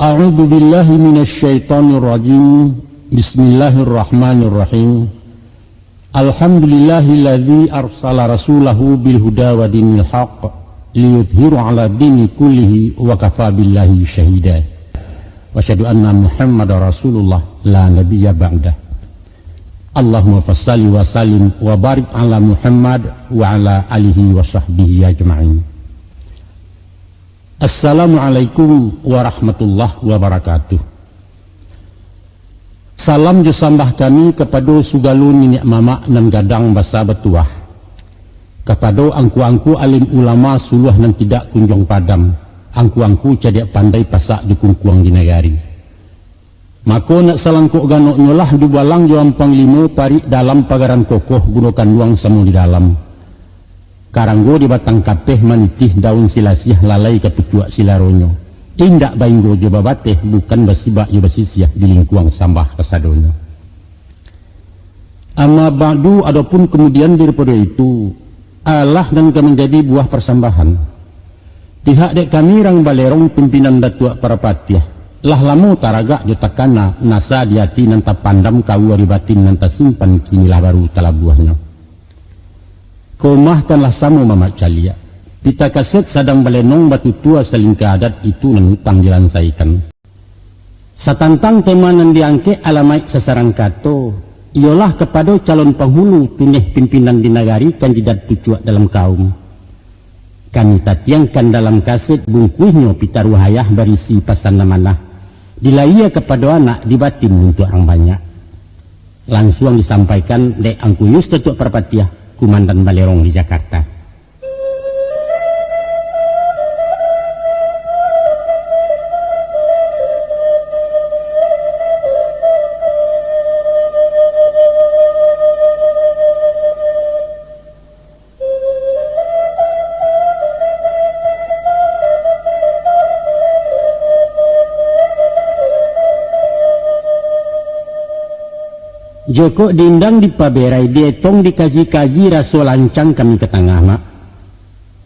A'udzu billahi minasyaitonir rajim. Bismillahirrahmanirrahim. Alhamdulillahilladzi arsala rasulahu bil huda wa dinil haqq liyudhhiru 'ala dini kullihi wa kafa billahi syahida. Wa asyhadu anna Muhammadar Rasulullah la nabiyya ba'dah. Allahumma fassalli wa sallim wa barik 'ala Muhammad wa 'ala alihi wa sahbihi ajma'in. Assalamualaikum warahmatullahi wabarakatuh. Salam jo sambah kami kepada sugalun minyak mama nan gadang basa betuah, kepada angku-angku alim ulama suluh nan tidak kunjung padam, angku-angku cadak pandai pasak jukung-kuang di negari. Mako nak salangkuk ganok nyolah dubalang jo ampang limo parik dalam pagaran kokoh gunakan luang samu di dalam. Karanggo di batang kapeh manitih daun silasiah lalai ke pecuak silaronyo. Indak bainggo jo babateh bukan basibak jo basisiah di lingkuang sambah kesadonyo. Amma ba'du, adapun kemudian daripada itu Allah dan menjadi buah persambahan. Pihak dek kami rang balerong pimpinan datuak para patiah. Lah lamu taragak jo takana nasa diati nanta pandam kau ribatin nanta simpan kinilah baru talabuahnya. Komahkanlah samu mamak calia. Pita kaset sadang balenong batu tua selingkah adat itu nangutang dilansaikan. Satantang temanan diangke alamai sasarang kato. Ialah kepada calon penghulu tuneh pimpinan di nagari kandidat pucuak dalam kaum. Kami tatiangkan dalam kaset bungkuhnya pita ruhayah berisi pasan namanah. Dilaiya kepada anak dibatin untuk orang banyak. Langsung disampaikan dek angkuyus tetuk perpatiah. Kumandan Balerong di Jakarta. Joko dindang di paberai dietong dikaji-kaji rasul lancang kami ke tengah mak.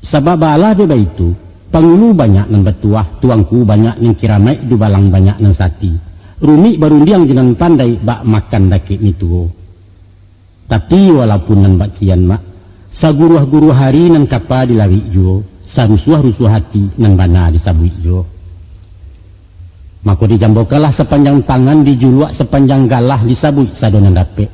Sabab bala deba itu pangulu banyak nan betuah, tuangku banyak nan kiramai, dubalang banyak nan sati. Rumi barundiang jinan pandai bak makan dakik mituo. Tapi walaupun nan bakian mak, saguruh-guruh hari nan kapa dilawi jo, sarusuah-rusuh hati nan bana disabui jo. Maka dijambokalah sepanjang tangan dijuluak sepanjang galah disabui sadonan dapet.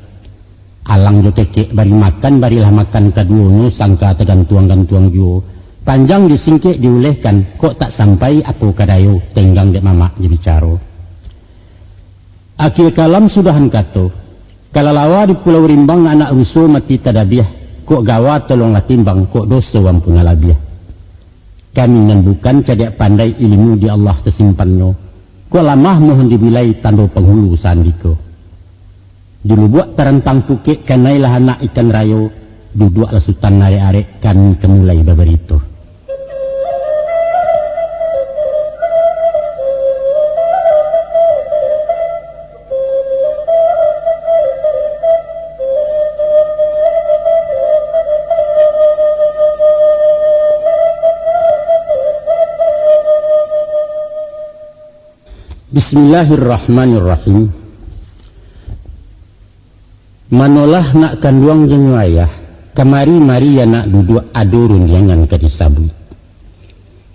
Alang jo kekek bari makan barilah makan kaduono sangka tegantuang-gantuang jo. Panjang disingkek diulehkan kok tak sampai apo kadayo tenggang dek mama jebicaro. Akhir kalam sudahan kato. Kalalawa di Pulau Rimbang anak rusuh mati tadabiah. Kok gawa tolong latimbang kok dosa wampuna labiah. Kami nan bukan cadak pandai ilmu di Allah tersimpannya. Kok lamah mohon dibilai tando penghulu sandiko. Dulu buat terentang pukek kanailah anak ikan rayo. Duduk lesutan nare-arek kami kemulai babarito. Bismillahirrahmanirrahim. Manolah nak kanduang jeung wayah, kamari-mari ya nak duduk adurun jangan kadisabui.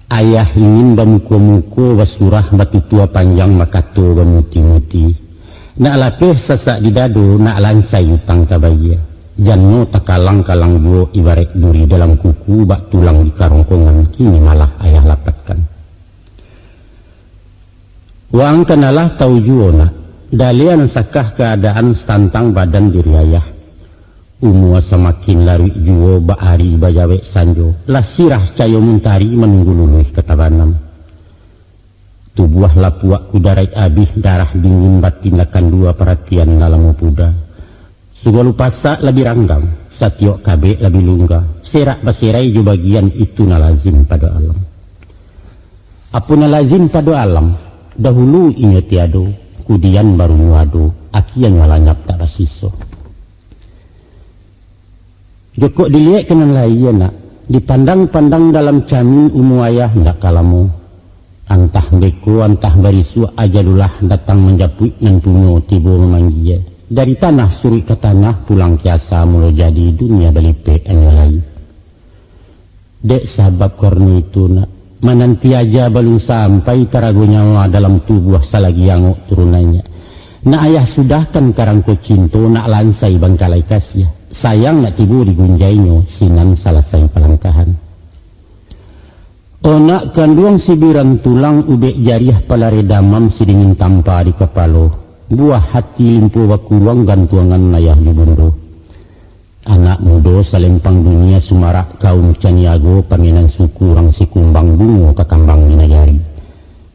Ayah ingin bamuko-muko basurah batu tua panjang makato bamuti-muti. Nak lapeh sasak di dado nak lansai utang tabaya. Janno takalang-kalang buo ibarat duri dalam kuku bak tulang di karongkongan kini malah ayah lapatkan. Wang kenalah tau juona, dalian sakah keadaan stantang badan diri ayah. Umua semakin lari juo bahari bajawe sanjo, lah sirah cayo muntari menunggu luluh ketabanam. Tubuh lapuak kudarai abih darah dingin batinakan dua perhatian dalam muda. Sugalu pasak lebih ranggang, satiok kabe lebih lungga, serak basirai jo bagian itu nalazim pada alam. Apuna lazim pada alam. Dahulu ingat tiado, kudian baru nuado, akian ngalanyap tak rasiso. Joko dilihat kenan lain nak, dipandang-pandang dalam camin umu ayah ndak kalamu. Antah beko antah barisu ajalulah datang menjapui nan puno tibo memanggia. Dari tanah suri ke tanah pulang kiasa mula jadi dunia balipe anyalai. Dek sabab korni itu nak mananti aja belum sampai tarago nyawa dalam tubuh salagi yangok turunannya. Nak ayah sudahkan karang ko cinto nak lansai bangkalai kasih. Sayang nak tibu digunjainyo sinan salasai pelangkahan. Onak kanduang sibiran tulang ubek jariah palare damam sidingin tanpa di kepalo. Buah hati limpu wakuruang gantuangan layah di bundo. Anak mudo salempang dunia sumarak kaum caniago panginan suku orang sikumbang bungo kakambang di negari.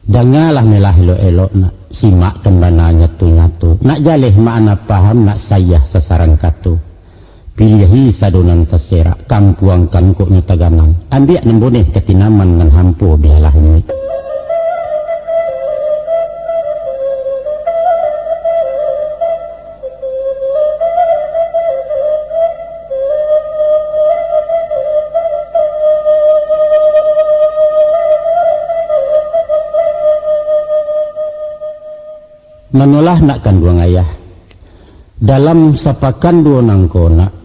Dangalah melah elok-elok nak simak kembana nyatu-nyatu. Nak jaleh makna paham nak sayah sasaran kato. Pilihi sadonan terserak kampuangkan kok nyataganang ambiak nemboneh ketinaman nan hampo bialah ini. Menolah nak kanduang ayah dalam sapakan dua nangkona.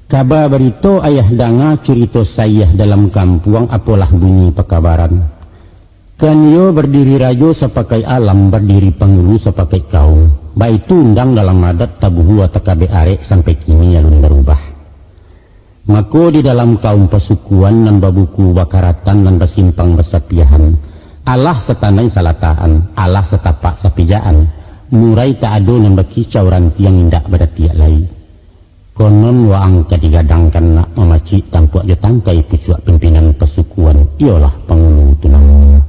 Kabar berito ayah danga curito sayah dalam kampuang apalah bunyi pekabaran. Kan yo berdiri rajo sepakai alam berdiri pangulu sepakai kaum. Baik undang dalam adat tabuhua takabe arek sampai kini alun berubah. Mako di dalam kaum pesukuan nan babuku bakaratan nan basimpang besapiahan. Allah setanai salataan, Allah setapak sapijaan. Murai tak ado nan bakicau rantiang indak beratiak lain. Konon waang kadigadangkan nak memaci tampuak jo tangkai pucuak pimpinan pesukuan ialah pangulu tunang.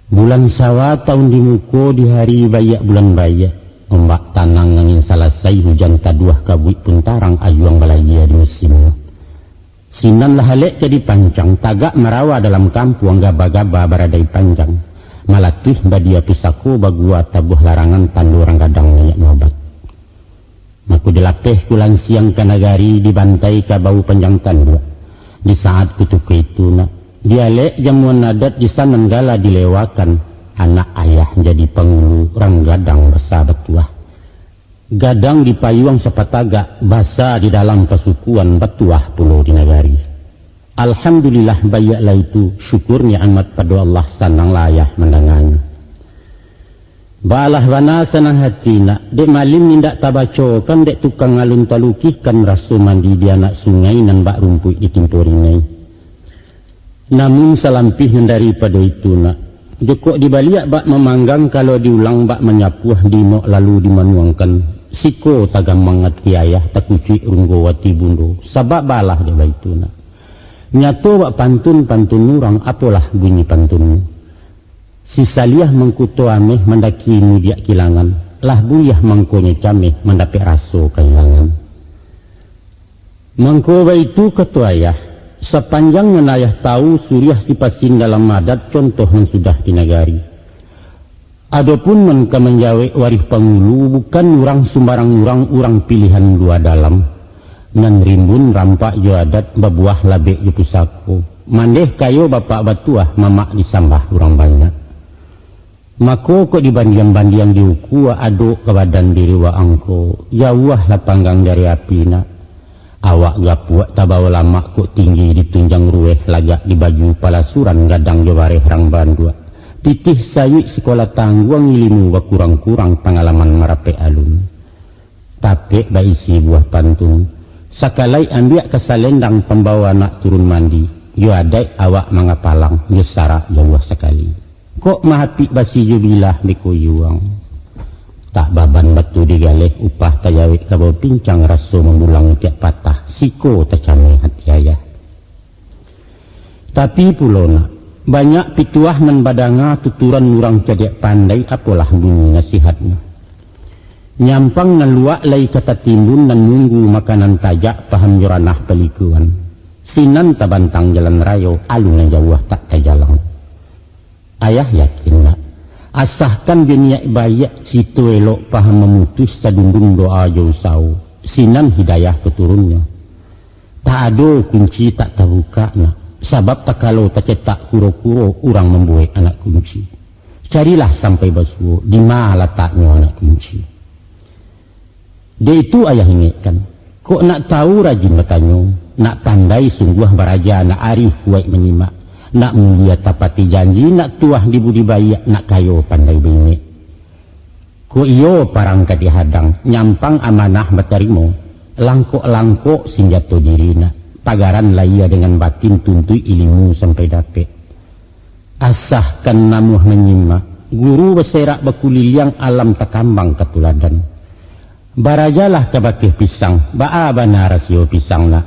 Bulan sawa tahun dimuko di hari bayak bulan bayak. Ombak tanang angin salasai hujan taduah kabuik pun tarang ajuang balaya di musim. Sinan lah halek jadi pancang tagak merawa dalam kampung gaba-gaba baradai panjang. Malatih badia pisaku bagua tabuh larangan tandu orang gadang minyak nobat. Aku dilapeh kulan siang ke nagari dibantai ke bau panjang tandua. Di saat kutuku itu nak dialek jamuan adat di sana nenggala dilewakan. Anak ayah jadi pengulu orang gadang bersahabat tua. Gadang di payuang sepataga basa di dalam pesukuan batuah pulau di nagari. Alhamdulillah bayaklah itu syukurnya amat pada Allah sanang layah mendangannya. Balah bana senang hati nak dek malim nindak tabaco kan dek tukang alun talukih kan rasu mandi di anak sungai nan bak rumput di timpuringai. Namun salampih daripada itu nak jokok dibaliak bak memanggang kalau diulang bak menyapuah dimok lalu dimanuangkan siko tagamang hati ayah takuci runggo wati bundo sabab balah dia itu nak nyato bak pantun nurang apalah bunyi pantunmu. Si saliah mengkuto ameh mendaki mudiak kilangan. Lah buyah mangkonya cameh mendapat raso kehilangan. Mangko itu ketua ayah. Sepanjang menayah tahu suriah sipasin dalam adat contoh yang sudah dinagari. Adapun menka menjawe warih pangulu bukan orang sembarang orang pilihan dua dalam. Nan rimbun rampak jo adat babuah labek jo pusako. Mandeh kayo bapak batuah mamak disambah orang banyak. Mako kok dibandiang-bandiang diuku ado ke badan diri wa angko. Jauh lah panggang dari api nak. Awak gapuak tabawa lama kok tinggi ditunjang rueh lagak di baju palasuran gadang jawareh rang bandua. Titih sayu sekolah tangguang ilimu wa kurang-kurang pengalaman marape alun. Tapi baisi buah pantun. Sakalai ambiak kesalendang pembawa nak turun mandi. Yo adai awak mangapalang yo sarak jauh sekali. Kok mahapi basi jubilah mikuyuang. Tak baban batu digaleh upah tayawit kabau pincang raso memulang tiap patah. Siko tercamai hati ayah. Tapi pulona banyak pituah nan badanga tuturan urang cadiak pandai apalah bunyi nasihatnya. Nyampang nan luak lai kata timbun nan nunggu makanan tajak paham joranah pelikuan. Sinan tabantang jalan rayo alun yang jauh tak tajalang. Ayah yakin nak asahkan biniak bayak situ elok paham memutus sadundung doa jauh sau sinan hidayah keturunnya. Tak ada kunci tak terbuka nak Sabab tak kalau tak cetak kuro-kuro orang membuat anak kunci. Carilah sampai basuh di mana letaknya anak kunci. Dia itu ayah ingatkan. Kok nak tahu rajin bertanya, nak pandai sungguh beraja, nak arif kuat menyimak, nak mulia tapati janji, nak tuah di budidaya, nak kayo pandai bingit. Kok iyo parang kadihadang, nyampang amanah batarimo, langkok-langkok senjata dirina, pagaran laia dengan batin tuntui ilmu sampai dapet. Asahkan namuh menyimak, guru beserak bakuliliang alam takambang ketuladan. Barajalah kabakih pisang, baa bana rasio pisang na.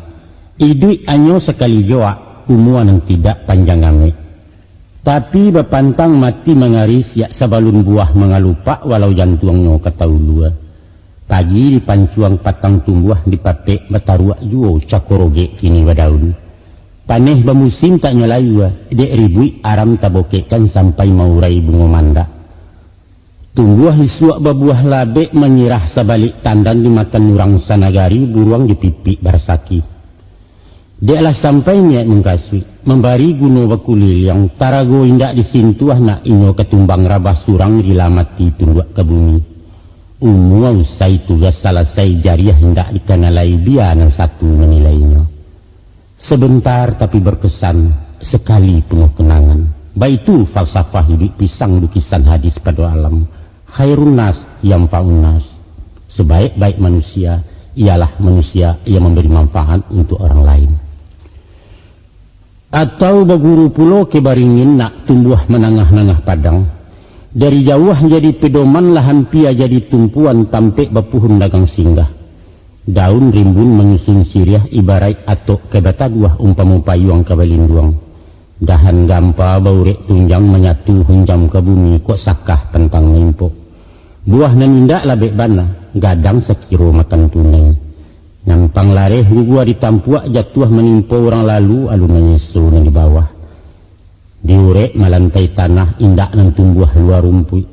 Idui anyo sekali joa, umuan yang tidak panjang ame. Tapi bapantang mati mengaris, ya sabalun buah mengalupa walau jantungnya kataulua. Pagi dipancuang patang tumbuh dipapek bataruak juo cakoroge kini badaun. Paneh bamusim tak nyalayu, dek ribui aram tabokekan sampai maurai bunga manda. Tumbuh hisuak babuah labek menyirah sabalik tandan dimakan urang sanagari buruang di pipi barsaki. Deklah sampai niat mengkasui, membari guno bakulil yang tarago indak disintuah nak inyo ketumbang rabah surang rilamati tunduak ke bumi. Umua usai tugas selesai jariah hendak dikanalai biar yang satu menilainya. Sebentar tapi berkesan, sekali penuh kenangan. Baitu falsafah hidup pisang lukisan hadis pada alam. Khairun nas yanfa'un nas. Sebaik-baik manusia ialah manusia yang memberi manfaat untuk orang lain. Atau baguru pulo kebaringin nak tumbuh menangah-nangah padang. Dari jauh jadi pedoman lahan pia jadi tumpuan tampek bapuhun dagang singgah. Daun rimbun menyusun siriah ibarat atok kebataguah umpama payuang kabalinduang. Dahan gampa baurek tunjang menyatu hunjam ke bumi kok sakah tentang mimpo. Buah nanindak labek bana, gadang sekiro makan tunai. Nyampang lareh gugua ditampuak jatuh menimpo orang lalu alun nyesu di bawah. Diurek malantai tanah indak nan tumbuh luar rumput.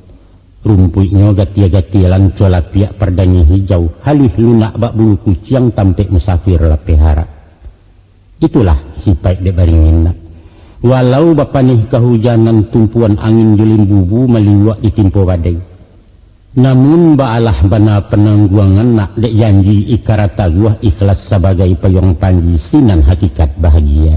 Rumpuinya gatia-gatialan cola piak perdani hijau, halih lunak bak bulu kucing tampek musafir lapehara. Itulah sipai dek baringin nak. Walau bapanih kehujanan tumpuan angin julim bubu meliwak di timpo badai. Namun baalah bana penangguangan nak dek janji ikarata gua ikhlas sebagai payung panji sinan hakikat bahagia.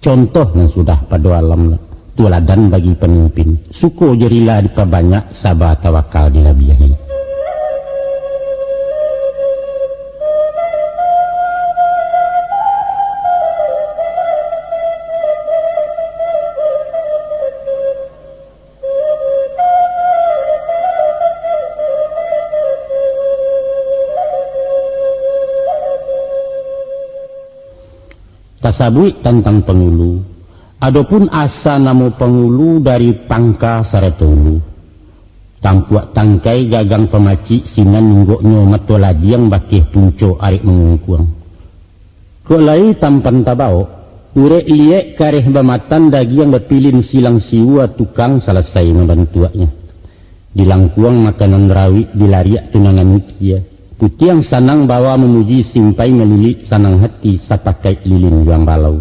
Contoh yang sudah pada alam nak. Tuladan bagi pemimpin, suko jerilah diperbanyak sabar tawakal dilabiahi. Tasabui tentang pengulu. Adapun asa namo pengulu dari pangka saratulu. Tampuak tangkai gagang pemaci sinan ninggoknya matoladi yang bakih punco arik mengungkuang. Kolai tampan tabao, urek liek kareh bamatan dagi yang berpilin silang siwa tukang selesai membantuaknya. Dilangkuang makanan rawi dilariak tunangan mukia. Putih yang sanang bawa memuji simpai melilik sanang hati sapakai lilin juang balau.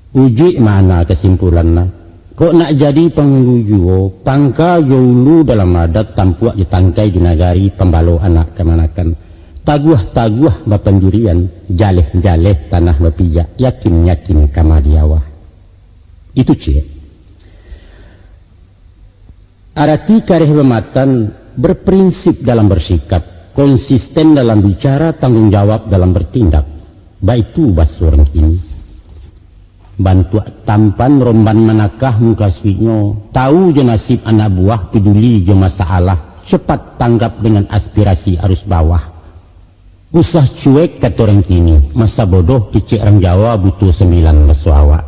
Uji mana kesimpulannya? Kok nak jadi pengulu juo, pangka jolu dalam adat tampuak ditangkai di nagari pembalo anak kemanakan. Taguah-taguah bapenjurian, jaleh-jaleh tanah bapijak, yakin-yakin kamadiawah. Itu cie. Arati kareh bematan berprinsip dalam bersikap, konsisten dalam bicara, tanggung jawab dalam bertindak. Baik itu basurang ini. Bantu tampan romban manakah mukaswinyo, tahu je nasib anak buah, peduli je masalah, cepat tanggap dengan aspirasi arus bawah. Usah cuek kata orang kini, masa bodoh kecik orang Jawa butuh 9 besuawa.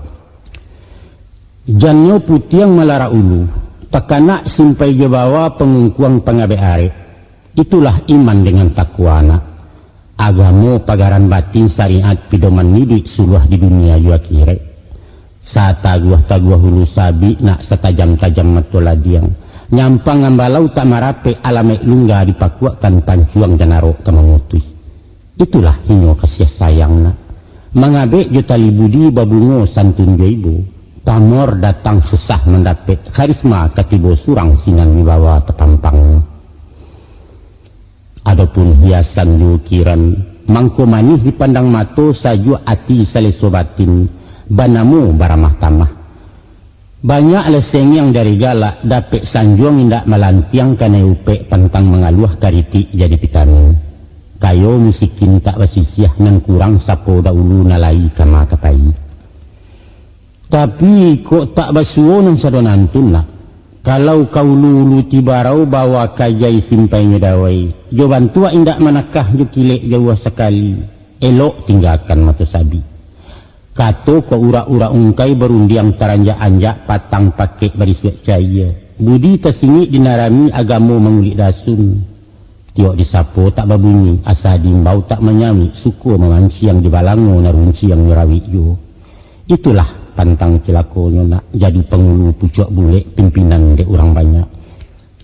Janyo putih yang melara ulu, tekanak simpai je bawa pengungkuang pengabe arek. Itulah iman dengan takwa anak. Agamo pagaran batin syariat pidoman nidik suluh di dunia yu akhirat. Sataguah-taguah hulu sabi nak setajam-tajam matoladiang. Nyampang ngambalau tak marape alamek lungga dipakuakan pancuang janaro kemengutui. Itulah hinyo kasih sayang nak. Mengabek jo tali budi babungo santun jo ibu. Pamor datang susah mendapat karisma katibo surang sinan wibawa tepampang. Adapun hiasan yukiran mangko manih dipandang mato saju ati salesobatin banamu baramah tamah. Banyak leseng yang dari galak dapet sanjuang indak melantiang kana upe pantang mengaluah kariti jadi pitani. Kayo musikin tak basisiah nan kurang sapo daulu nalai kama kapai. Tapi kok tak basuo nan sadonantun nak. Kalau kau lulu tibarau bawa kajai simpainya dawai. Jo bantua indak manakah jo kilek jauh sekali. Elok tinggalkan mata sabi. Kato ko ura-ura ungkai berundiang taranjak-anjak patang pakai berisuat cahaya. Budi tersingit dinarami agamo mengulik dasun. Tiok disapo tak babunyi, asa dimbau tak menyami, suku memanci yang dibalango narunci yang nyerawi jo. Itulah pantang cilakonya nak jadi pengulu pucuk bule pimpinan de orang banyak.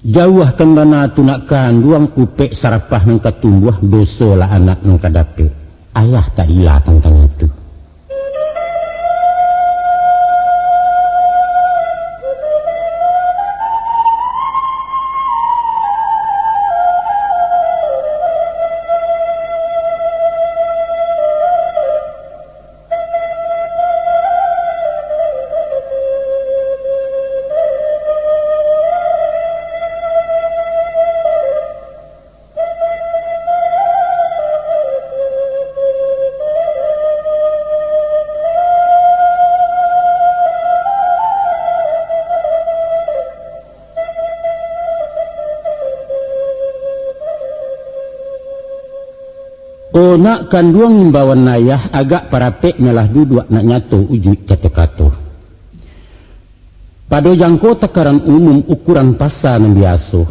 Jauh kembana tu nak kanduang upek sarapah nang katumbuh doso lah anak nang kadape. Ayah tak ilah tentang itu. O nak kanduang imbawan nayah agak parapek melah duduk nak nyato ujuk kato-kato. Pada jangko takaran umum ukuran pasar yang biasa.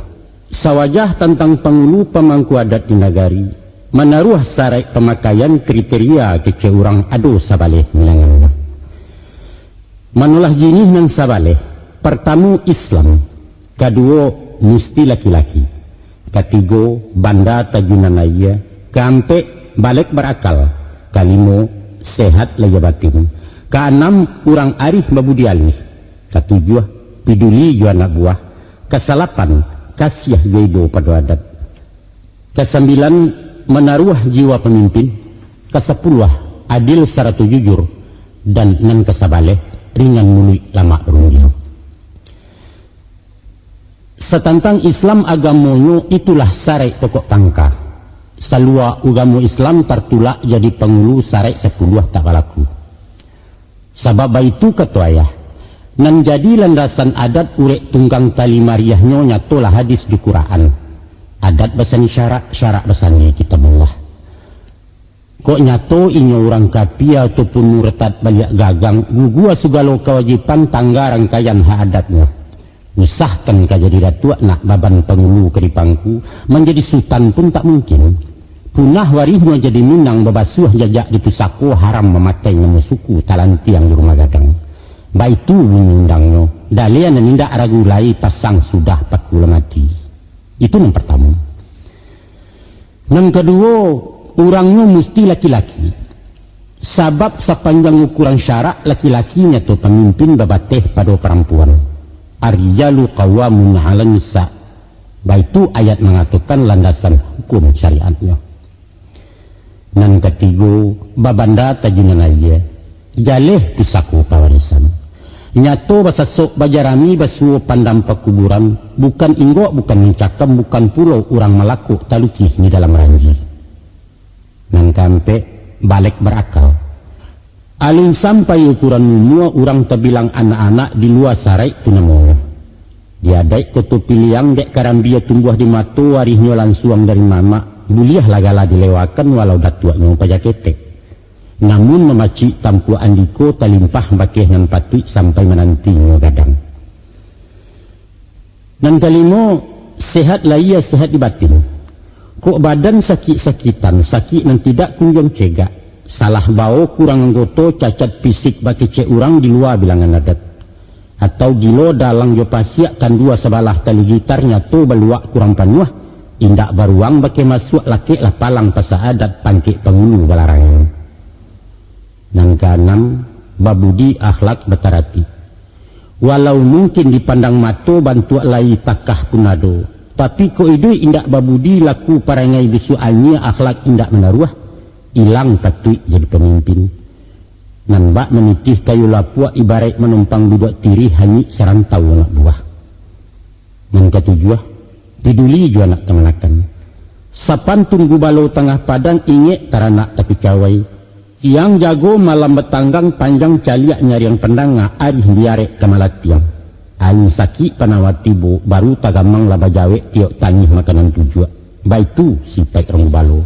Sawajah tentang pengulu pemangku adat di nagari. Menaruh sarai pemakaian kriteria kece orang ado sabaleh milangan. Manulah jinih nang sabaleh. Pertama Islam. Kedua mesti laki-laki. Ketiga banda tajunanaya. Keempat balik berakal. Kelima sehat laya batin. Keenam orang arif babudi alih. Ketujuh peduli jua anak buah. Keselapan kasiah gaibo pada adat. Kesembilan menaruh jiwa pemimpin. Kesepuluh adil secara jujur. Dan nan kesabaleh ringan mulik lama berundiang. Setantang Islam agamonyo itulah sarai pokok tangka. Salua ugamu Islam tertulak jadi pengulu sarai 10 tak balaku. Sebab itu kata ayah. Nan jadi landasan adat urek tunggang tali mariahnya nyatolah hadis di Quran. Adat basani syarak, syarak basani kitabullah. Kok nyato inyo orang kapia ataupun murtad balik gagang gugua segala kewajiban tangga rangkaian hak adatnya. Usahkan kajadi datuk nak baban pengulu keripangku menjadi sultan pun tak mungkin. Punah warihnya jadi minang babasuh jajak di pusako haram memakai nama suku talanti yang di rumah gadang. Baitu mengundangnya. Dalian nindak ragu lai pasang sudah pakula mati. Itu yang pertama. Yang kedua, orangnya mesti laki-laki. Sebab sepanjang ukuran syarak laki-lakinya tu pemimpin babateh pada perempuan. Ar-rijalu qawwamun 'alan nisa. Baitu ayat mengatakan landasan hukum syariatnya. Nan ketiga babanda tajunan aja jaleh pusaku pawarisan nyato basasok bajarami basuo pandam pakuburan bukan inggok bukan mencakam bukan pulau orang malaku taluki di dalam ranji. Nan kampe balik berakal aling sampai ukuran mumua orang terbilang anak-anak di luar sarai tunamoyo diadai koto piliang dek karambia tumbuh di matu warihnya langsung dari mama. Buliah lagala dilewakan walau datuaknya upaya ketek. Namun memaci tampu andiko talimpah bakeh nan patui sampai menantinya gadang. Dan kelima sehat laya sehat di batin. Kok badan sakit-sakitan sakit nan tidak kunjung cegak. Salah bau kurang anggoto cacat fisik baki cek orang di luar bilangan adat. Atau gilo dalang jo pasiak kan dua sebalah tali gitarnya tu beluak kurang panuah. Indak baruang bake masuk laki lah palang pasa adat pangkik pengulu balarang. Nan keenam, babudi akhlak batarati. Walau mungkin dipandang mato bantu lai takah punado, tapi ko idui indak babudi laku parangai bisu anya akhlak indak menaruah, ilang patui jadi pemimpin. Nan bak menitih kayu lapua ibarat menumpang duduk tiri hanyi serantau anak buah. Nan ketujuh, tiduli jua nak kemanakan. Sapan tunggu balo tengah padang ingek taranak tapi cawai. Siang jago malam betanggang panjang caliak nyariang pendanga arih biarek kemalatiang. Ayu sakit panawati bo baru tagamang laba jawe tiok tangih makanan tujuh. Baitu sipai rong balo.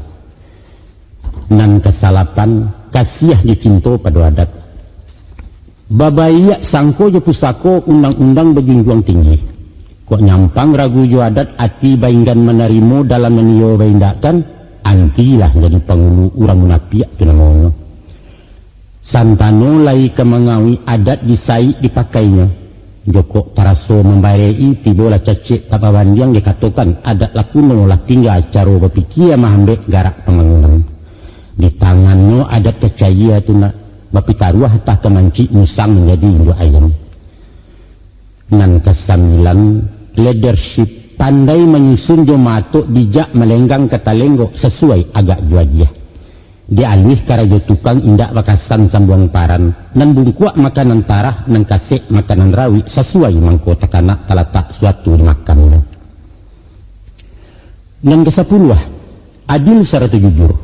Nan kesalapan kasiah dicinto pada adat. Babaiyak sangko jo pusako undang-undang berjunjung tinggi. Kok nyampang ragu jo adat ati bainggan menerimo dalam menio baindakan, antilah jadi pengulu urang munapiak tu namonyo. Santano lai kemengawi adat disai dipakainya. Joko taraso membarei tibola cacik tapawandiang dikatakan adat laku mengolah tinggal caro berpikir mahambek garak pembangunan. Di tangannya adat kecaya tu nak bapitaruah tak kemanci musang menjadi induk ayam. Nan kesambilan, leadership pandai menyusun jomato dijak melenggang ketalenggo sesuai agak juadiah. Dialih karajo tukang indak bakasan sambuang paran nan bungkuak makanan tarah nan kasek makanan rawi sesuai mangko tekanak talatak suatu dimakan. Nan ke-10, adil serta jujur.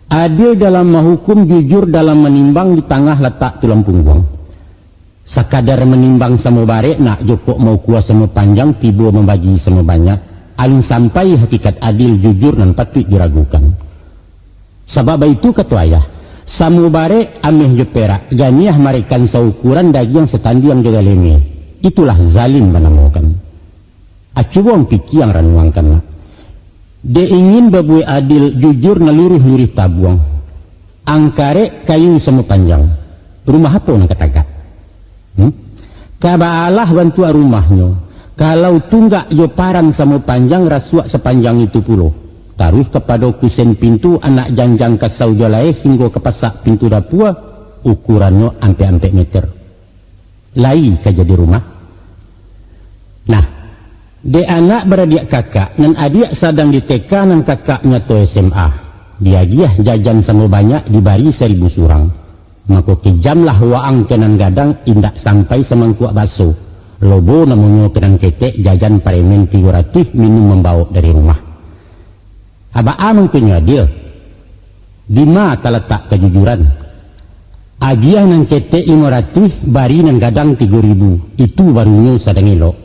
Adil dalam menghukum, jujur dalam menimbang di tengah letak tulang punggung. Sakadar menimbang sama barek nak joko mau kuasa sama panjang tiba membagi sama banyak. Alun sampai hakikat adil jujur dan patut diragukan. Sebab itu kata ayah, samu bare ameh je perak, ganiah marikan saukuran daging setandi yang juga leme. Itulah zalim menemukan. Acuang piki yang ranuangkan. Dia ingin babui adil jujur nalurih-lurih tabuang. Angkare kayu sama panjang. Rumah apa nak katakan? Kaba Allah bantu rumahnya. Kalau tunggak jo paran sama panjang rasuak sepanjang itu pulau. Taruh kepada kusen pintu anak janjang kasau jolai hingga ke pasak pintu dapua ukurannya ampe-ampe meter. Lain ke jadi rumah. Nah, de anak beradik kakak dan adik sedang di TK dan kakaknya to SMA. Dia giah jajan sama banyak dibari 1000 surang. Maka kejamlah waang kenan gadang indak sampai semangkuak baso. Lobo namanya kenang ketek jajan paremen 300 minum membawa dari rumah. Abaa mungkinnya dia. Di mana terletak kejujuran? Agiah nang ketek 500 bari nang gadang 3000. Itu barunya sedang elok.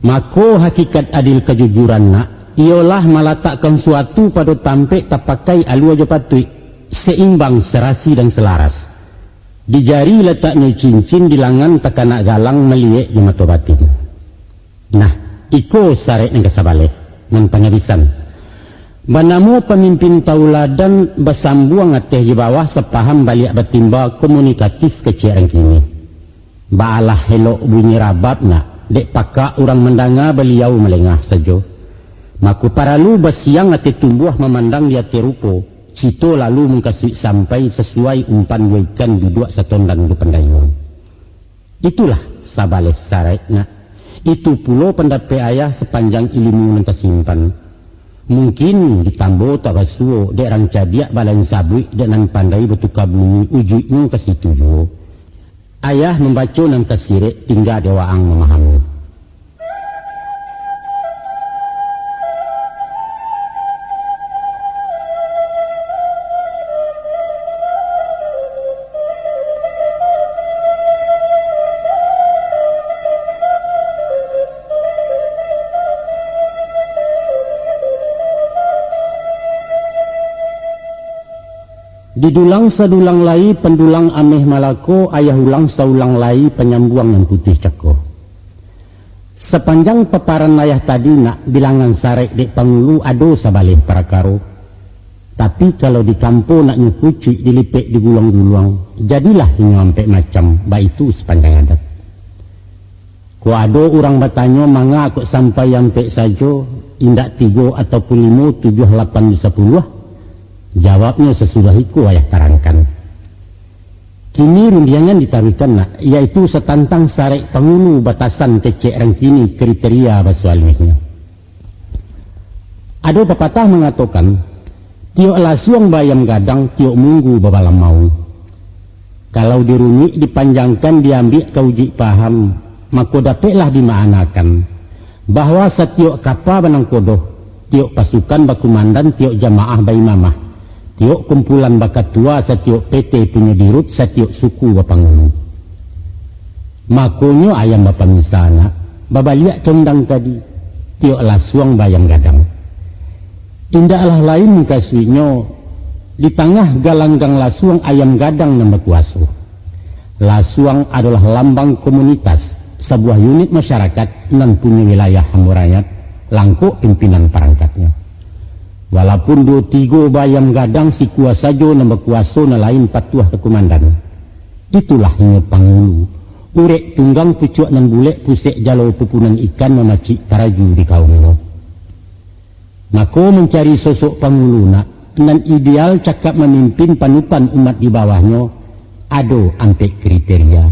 Maka hakikat adil kejujuran nak ialah meletakkan suatu pada tampik tak pakai alu aja patui seimbang, serasi dan selaras. Di jari letaknya cincin, di lengan tekanak galang meliek di mata batin. Nah, iko sarek yang kesabalik nan pengabisan. Banamu pemimpin tauladan bersambuang ateh di bawah sepaham balik bertimba komunikatif kecil kini. Baalah helok bunyi rabab nak dek pakak orang mendanga beliau melengah saja. Maku paralu bersiang ateh tumbuh memandang dia terupo. Cito lalu mengkasih sampai sesuai umpan wekan duduk setondang di pendayung. Itulah sabaleh sarek nak. Itu pulau pendapat ayah sepanjang ilmu yang tersimpan. Mungkin ditambah tak basuh dek orang cadiak balang sabui dek nan pandai bertukar bunyi ujuknya ke situ juga. Ayah membaca nan kesirik tinggal dewaang memahami. Didulang sadulang lai pendulang ameh malako, ayah ulang saulang lai penyambuang yang putih ceko. Sepanjang paparan ayah tadi nak bilangan sarek dek pangulu ado sabalih parakaro. Tapi kalau di kampung nak nyukuci dilipek di gulung-gulung, jadilah nyampe macam baitu sepanjang adat. Ku ado orang bertanya manga kok sampai yampe saja indak 3 ataupun 5, 7, 8, 10. Jawabnya sesudah itu ayah terangkan. Kini rundiangan ditaruhkan nak, iaitu setantang sarek pangulu batasan kecek rangkini kriteria basualihnya. Ada pepatah mengatakan, tiok lasuang bayam gadang, tiok munggu babalam mau. Kalau dirumi, dipanjangkan, diambil ke uji paham, maka dapatlah dimaknakan bahwa setiok kapal benang kodoh, tiok pasukan bakumandan, tiok jamaah bayi mamah, tiok kumpulan bakat tua, setiok PT punya dirut, setiok suku bapangulu. Makonyo ayam bapa misana, babaliak condang tadi, tiok lasuang bayam gadang. Indahlah lain kasihnya di tengah galanggang lasuang ayam gadang nambah kuasa. Lasuang adalah lambang komunitas, sebuah unit masyarakat nan punya wilayah hamurayat, langkuk pimpinan perangkatnya. Walaupun 2-3 bayam gadang si kuasa jo nambah kuasa na lain patuah ke komandan. Itulah hanya pangulu. Urek tunggang pucuk nan bulek pusek jalo pupunan ikan memacik taraju di kaumnya. Maka mencari sosok panguluna nan ideal cakap memimpin panutan umat di bawahnya, ado ampek kriteria.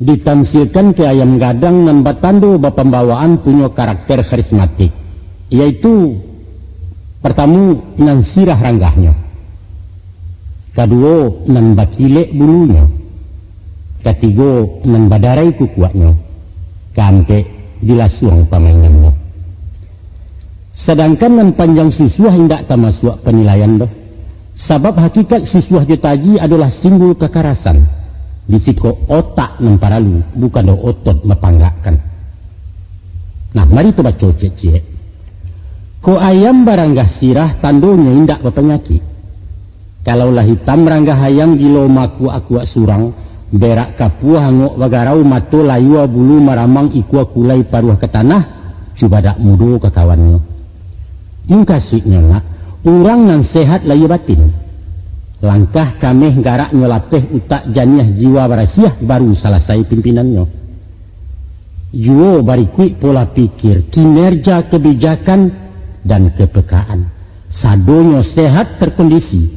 Ditamsilkan ke ayam gadang nan batando bapembawaan punya karakter karismatik, yaitu pertama nan sirah ranggahnya, kedua nan bakilek bulunya, ketiga nan badarai kukuaknya, keempat dilasuang pamainannya. Sedangkan nan panjang susuah hendak tamasuk penilaian dah. Sebab hakikat susuah jetaji adalah simbol kekerasan. Disiko otak nan paralu, bukan do otot mepanggakkan. Nah, mari coba cocek. Ko ayam baranggah sirah tandonya hendak berpenyakit. Kalaulah hitam ranggah ayam gilo maku akuak surang, berak kapuah ngok bagarau mato layua bulu maramang ikua kulai paruah ke tanah, cuba dak mudo ke kawannya. Mungkasihnya nak, orang nan sehat layu batin. Langkah kameh garak nyolapeh utak janiah jiwa barasiah baru selesai pimpinannya. Juo barikui pola pikir, kinerja kebijakan dan kepekaan. Sadonyo sehat terkondisi.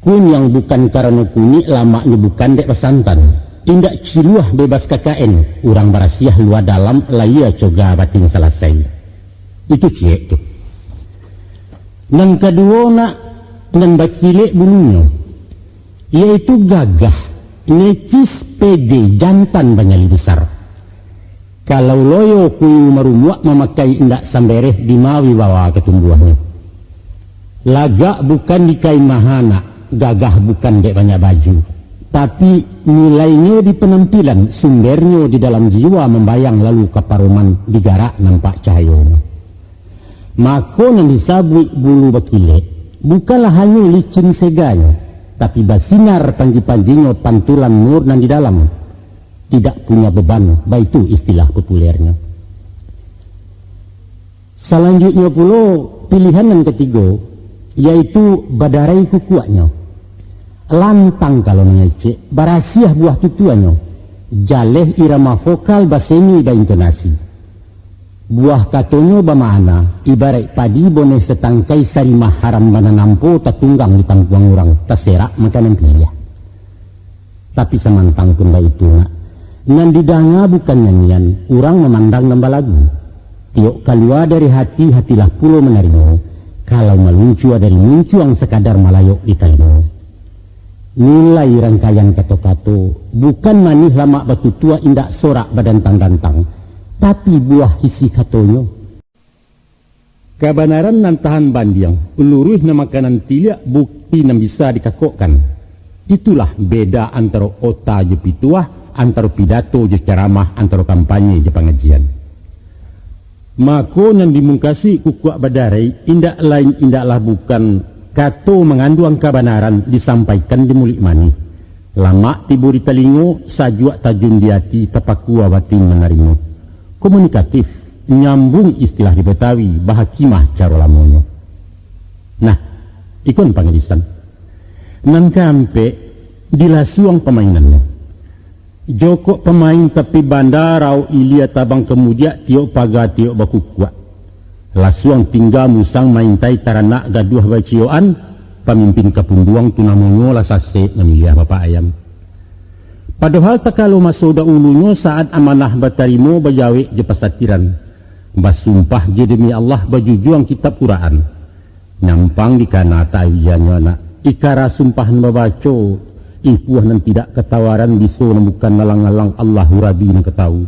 Kun yang bukan karena kuni lamaknya bukan dek pesantan. Tindak ciluah bebas KKN, orang barasiah luar dalam layia coga batin selesai. Itu cie tu. Yang kedua nak nan bakilek bulunya, yaitu gagah, nekis, pede, jantan banyali besar. Kalau loyo kuyu marumuak memakai indak sambereh dimawi bawa ketumbuhannya. Lagak bukan dikai mahana, gagah bukan dek banyak baju, tapi nilainya di penampilan, sumbernya di dalam jiwa membayang lalu keparuman digarak nampak cahayanya. Maka yang disabui bulu bakilek bukanlah hanya licin seganya, tapi basinar panji-panjinya pantulan nur nan di dalam. Tidak punya beban, itu istilah populernya. Selanjutnya pula pilihan yang ketiga, yaitu badarai kukuaknya. Lantang kalau mengecek, barasiah buah tutuannya, jaleh irama vokal basemi ba intonasi. Buah katonyo bamana ibarat padi boneh setangkai sarimah haram bana nampo tatunggang di tangkuang orang terserak makanan pilih. Tapi semantang pun itu nak nan didanga bukan nyanyian, orang memandang nambah lagu. Tiok keluar dari hati, hatilah pulau menerima. Kalau meluncur dari muncuang sekadar malayok di telinga. Nilai rangkaian kato-kato bukan manih lama batu tua indak sorak badantang-dantang, tapi buah isi katonyo. Kebenaran nan tahan bandiang, uluruh na makanan tilia bukti nan bisa dikakokkan. Itulah beda antara ota je pituah, antara pidato je ceramah, antara kampanye je pengajian. Maka nan dimungkasi kukuak badarai, indak lain indaklah bukan kato mengandung kebenaran disampaikan di mulut mani. Lama tiburi telingo, sajuak tajun di hati, tapakua batin menerima. Komunikatif, nyambung istilah di Betawi, bahakimah cara lamonyo. Nah, ikon pangilisan. Nan kampe dilasuang pemainannya. Joko pemain tapi bandarau ilia tabang kemudian tiok paga tiok baku kuat. Lasuang tinggal musang main tai taranak gaduh bacioan, pamimpin kapunduang tu namonyo lah sase namilih bapak ayam. Padahal tak kalau masuk dahulunya saat amanah batarimo bajawe je pasatiran. Basumpah je demi Allah bajujuang kitab Quran. Nyampang di kana ta'awijannya nak. Ikara sumpahan babaco. Ipuah nan tidak ketawaran biso bukan nalang-alang Allahu Rabbi nan ketahu.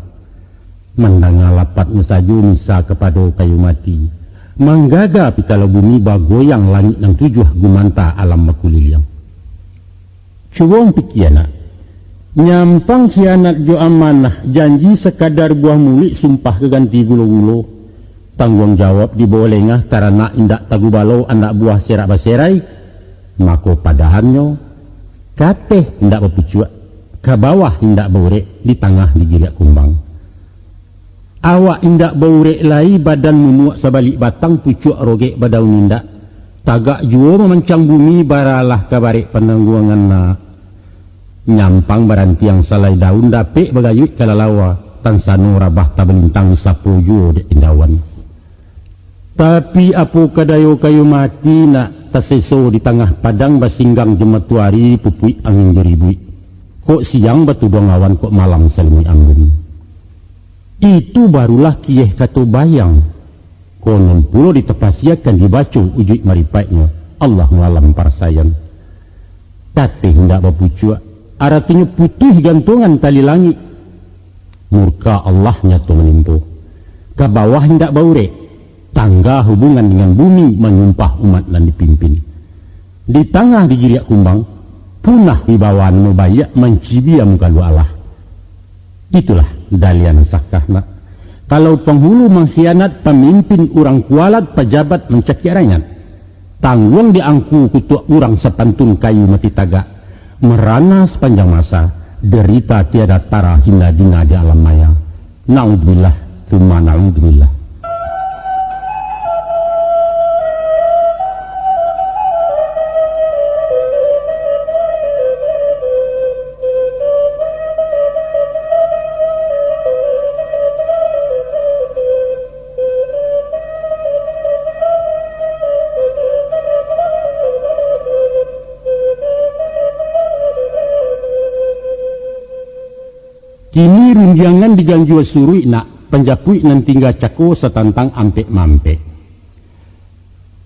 Mandanga lapatnya saja misa kepada kayu mati. Manggaga pikala bumi bagoyang langit nang tujuh gumanta alam makuliliang. Cuwong pikiana. Nyampang khianat jo amanah janji sekadar buah mulik sumpah keganti gulo-gulo. Tanggung jawab dibawa lengah karena indak tagu balau anak buah serak baserai. Mako padahannya kateh indak berpucuak, ke bawah indak baurek, di tengah digiriak kumbang. Awak indak baurek lai badan memuak sabalik batang pucuak rogek badaun indak. Tagak jua memancang bumi baralah kabarek penangguangan na. Nyampang baranti yang salai daun dapik bagayut kalalawa. Tansano rabah tabelintang sapo juo dek indawan. Tapi apo kadayo kayu mati nak taseso di tengah padang basinggang jematuari pupui angin jeribui. Kok siang batu buang awan kok malam selmi anggun. Itu barulah kieh kata bayang. Konon pulo ditepasiakan dibaca ujuk maripatnya. Allah ngalam parsayan. Tapi hendak berpucuak. Artinya putih gantungan tali langit. Murka Allah nyatu menimpu. Ke bawah hendak baurek. Tangga hubungan dengan bumi menyumpah umat dan dipimpin. Di tengah digiriak kumbang, punah wibawaan membayak mencibia muka lu Allah. Itulah dalian sakahna. Kalau penghulu mengkhianat pemimpin orang kualat pejabat mencakir rakyat. Tanggung diangku kutuk orang sepantun kayu mati tagak. Merana sepanjang masa, derita tiada tara hina dina di alam maya. Na'udzubillah, tsumma na'udzubillah. Kini runjangan diganjua surui nak penjapui nan tinggal cako setantang ampek mampek.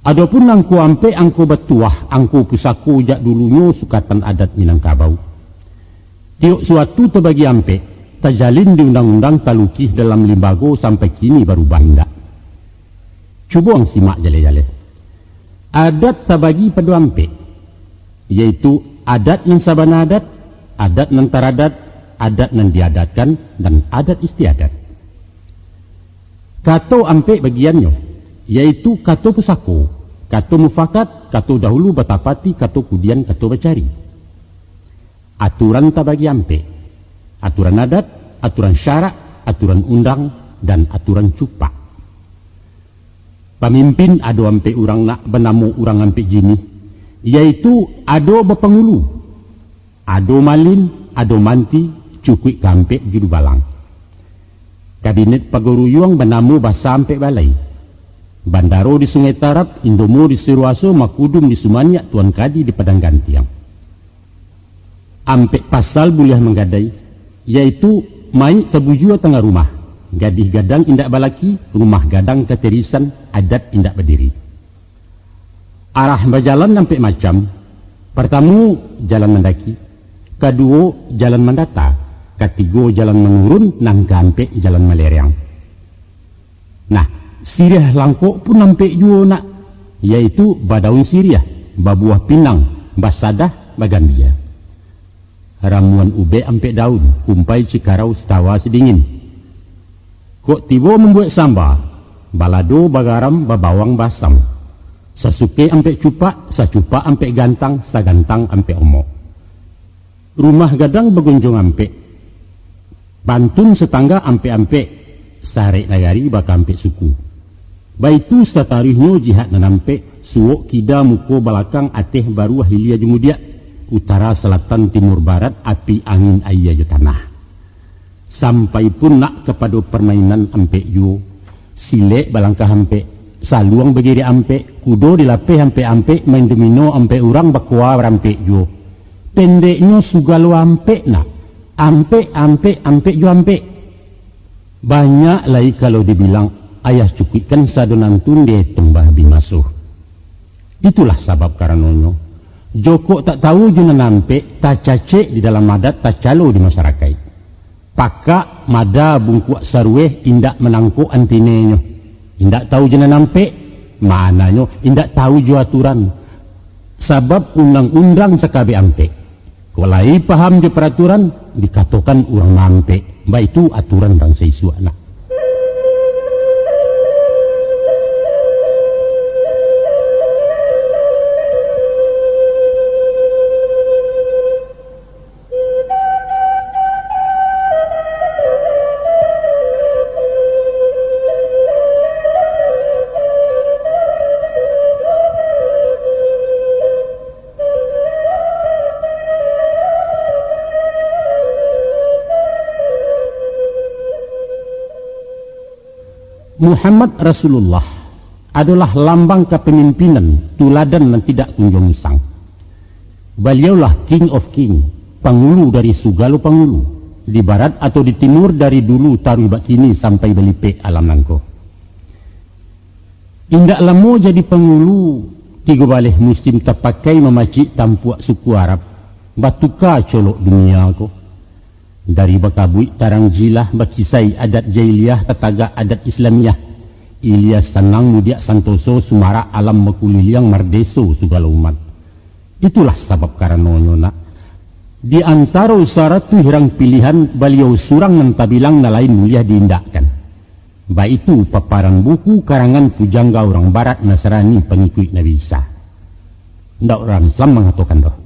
Adapun angku ampek angku betuah angku pusaku jak dulunya sukatan adat Minangkabau. Tiuk suatu terbagi ampek terjalin di undang-undang talukih dalam limbago sampai kini baru bandak. Cuba ang simak jale-jale. Adat terbagi pada ampek, yaitu adat yang sabana adat nan taradat, adat yang diadatkan dan adat istiadat. Kato ampek bagiannya yaitu kato pusako, kato mufakat, kato dahulu batapati, kato kudian, kato bacari. Aturan tabagi ampek, aturan adat, aturan syarak, aturan undang dan aturan cupak. Pemimpin ado ampek orang nak benamu orang ampek jini, yaitu ado bepengulu, ado malin, ado manti, cukui kampek judu balang. Kabinet paguruyuang benamu basa ampek balai. Bandaro di Sungai Tarap, Indomo di Siruaso, Makudum di Sumania, Tuan Kadi di Padang Gantiang. Ampek pasal buliah menggadai, yaitu mai tabujua tengah rumah. Gadih gadang indak balaki, rumah gadang keterisan, adat indak berdiri. Arah berjalan ampek macam. Pertama, jalan mendaki. Kedua, jalan mendata. Ketiga, jalan menurun. Nang kampek jalan meleriang. Nah, siriah langkok pun nampek juga nak, yaitu badaun siriah, babuah pinang, basadah, bagambia. Ramuan ube ampek daun, kumpai cikarau setawa sedingin. Kok tiba membuat samba, balado bagaram babawang basam. Sasuke ampek cupak, sacupak ampek gantang, sagantang ampek omok. Rumah gadang begunjung ampek. Bantun setangga ampek-ampek. Sarek nagari baka ampek suku. Baitu setarihnya jihad nanampek. Suwok kida muko balakang ateh baru hilia jemudia. Utara selatan timur barat api angin ayah je tanah. Sampai pun nak kepada permainan ampek yu. Silek balangkah ampek. saluang begiri ampe, kudo dilape ampe main domino ampe orang bakwa rampe jo. Pendeknya sugalo ampe nak, ampe jo ampe. Banyak lagi kalau dibilang ayah cukitkan sadonan tunde tembah bimasuh. Itulah sebab karenanya Joko tak tahu juna nampe, tak cacek di dalam adat, tak calo di masyarakat. Pakak mada bungkuak sarweh indak menangkuk antinenyo. Indak tahu juna nampe, mananyo indak tahu jo aturan. Sebab undang-undang sekabe ampe. Kolai paham je peraturan, dikatakan orang nampe. Baik itu aturan bangsa isu anak. Muhammad Rasulullah adalah lambang kepemimpinan, tuladan dan tidak kunjung usang. Beliaulah King of King, pangulu dari segala pangulu, di barat atau di timur dari dulu taruh bakini sampai belipe alam nangko. Indak lama jadi pangulu, tiga balih muslim terpakai memacik tampuak suku Arab, batuka colok dunia ko. Dari bakabui tarang jilah bakisai adat jahiliyah tetaga adat Islamiyah. Ilyas Sanang Mudiak Santoso Sumara alam makuliliang mardeso segala umat. Itulah sebab karenanya nak. Di antara syarat tu hirang pilihan beliau surang nan tabilang na lain mulia diindakkan. Baik itu paparan buku karangan pujangga orang barat Nasrani pengikut Nabi Isa. Ndak orang Islam mengatakan doh.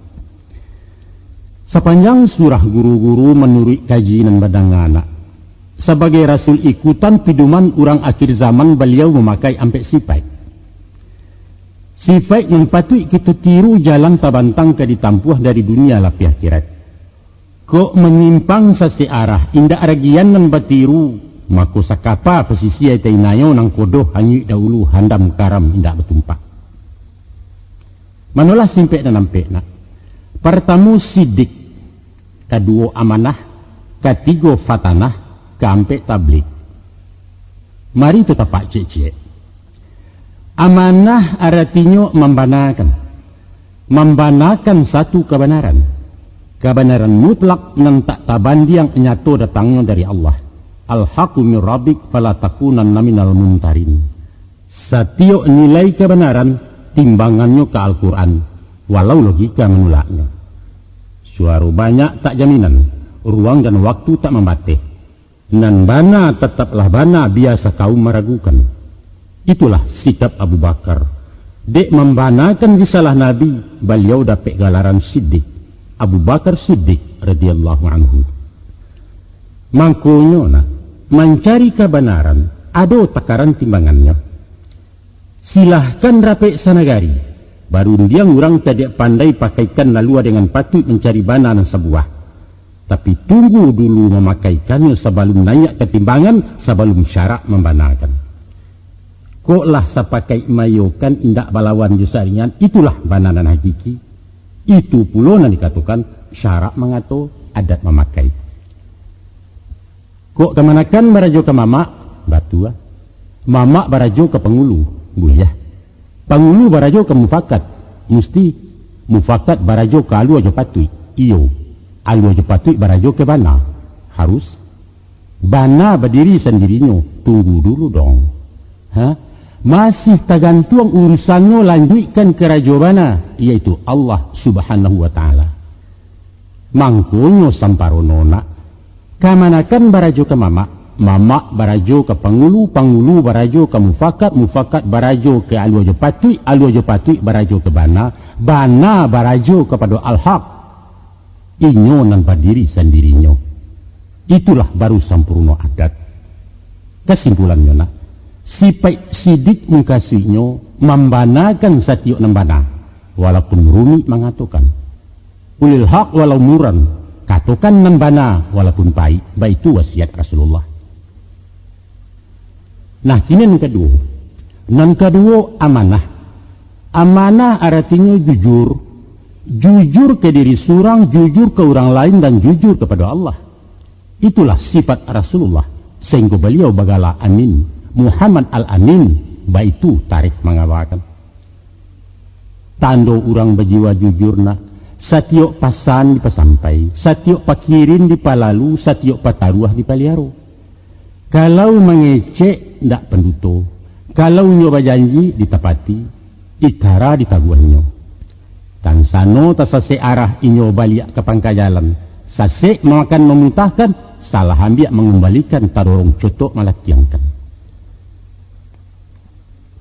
Sepanjang surah guru-guru menurut kajian badang anak. Sebagai rasul ikutan piduman orang akhir zaman beliau memakai ampe sifat. Sifat yang patut kita tiru jalan tabantang ke ditampuh dari dunia lapi akhirat. Kok menyimpang sesearah indak ragian dan batiru. Maka sakapa pesisi etainayo nang kodoh hanyut dahulu handam karam indak bertumpak. Manolah simpek dan ampe nak. Pertama sidik, kedua amanah, ketiga fatanah, keempat tablik. Mari kita pak cek-cek. Amanah artinya membanakan satu kebenaran. Kebenaran mutlak yang tak tabandi yang nyata datangnya dari Allah. Al-haqqu min rabbik fala takunanna minal mumtarin. Setiap nilai kebenaran timbangannya ke Al-Quran. Walau logika menolaknya. Suara banyak tak jaminan, ruang dan waktu tak membatih. Nan bana tetaplah bana biasa kaum meragukan. Itulah sikap Abu Bakar. Dek membanakan risalah Nabi, beliau dapat galaran Siddiq. Abu Bakar Siddiq radhiyallahu anhu. Mangkonyo mencari kebenaran, ada takaran timbangannya. Silahkan rapek sanagari. Baru dia orang tidak pandai pakaikan lalu dengan patut mencari bana dan sebuah. Tapi tunggu dulu memakaikannya sebelum naik ketimbangan, sebelum syarak membanakan. Koklah sepakai mayokan indak balawan jusaringan, itulah bananan hakiki. Itu pula yang dikatakan syarak mengatur, adat memakai. Kok kemanakan barajo ke mamak, batu lah. Mamak barajo ke pengulu, boleh. Pangulu barajo ke mufakat, mesti mufakat barajo ke alu aja patui, iyo. Alu aja patui barajo ke bana, harus. Bana berdiri sendirinya, tunggu dulu dong. Masih tergantung urusannya lanjutkan ke rajo bana, yaitu Allah subhanahu wa ta'ala. Mangkunyo samparono nak, kamanakan barajo ke mamak. Mamak barajo ke pangulu, pangulu barajo ke mufakat, mufakat barajo ke alu aja patui barajo ke bana, bana barajo kepada al-haq. Inyo nan berdiri sendirinya. Itulah baru sampurno adat. Kesimpulannya nak, sifat sidik mengkasihnya membanakan setiap nembana. Walaupun Rumi mengatakan, ulil haq walau muran, katakan nembana walaupun pahit. Baik itu wasiat Rasulullah. Nah, kini yang kedua, Nan kedua, amanah. Amanah artinya jujur. Jujur ke diri surang, jujur ke orang lain, dan jujur kepada Allah. Itulah sifat Rasulullah. Sehingga beliau bagala amin. Muhammad al-Amin. Baitu tarikh mengabarkan. Tando orang berjiwa jujurna. Satiok pasan dipasampai. Satiok pakirin dipalalu. Satiok pataruah dipaliaro. Kalau mengecek, ndak penduto. Kalau nyoba janji, ditapati. Ikara ditaguannya. Dan sano tasase arah inyo balik ke pangkajalan. Sase makan memutahkan, salah ambil mengembalikan tarorong cotok malah tiangkan.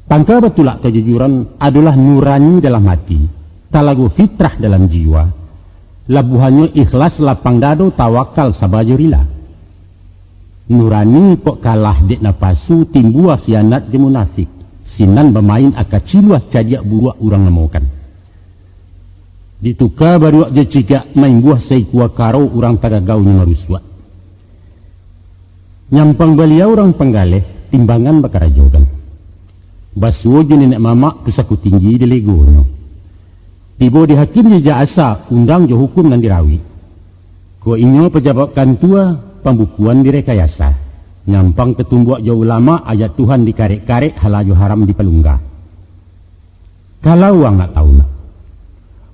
Tangka betulak kejujuran adalah nurani dalam hati, talagu fitrah dalam jiwa. Labuhannya ikhlas lapang dado tawakal sabajurila. Nurani kok kalah dek napasu timbuah khianat di munafik. Sinan bermain akaciluah kadiak buruak orang nemokan. Ditukar baruak je cigak main buah seikua karo orang tagagaunya maruswa. Nyampang beliau orang penggaleh timbangan bakarajogan. Basuo je nenek mamak pusaku tinggi di legonya. Tiba di hakim je asa undang je hukum dan dirawi. Ko inyo pejabat kantua pembukuan direkayasa. Nyampang ketumbuak jauh lama ayat Tuhan dikarek-karek halaju haram dipelungga. Kalau orang nak tahu nak.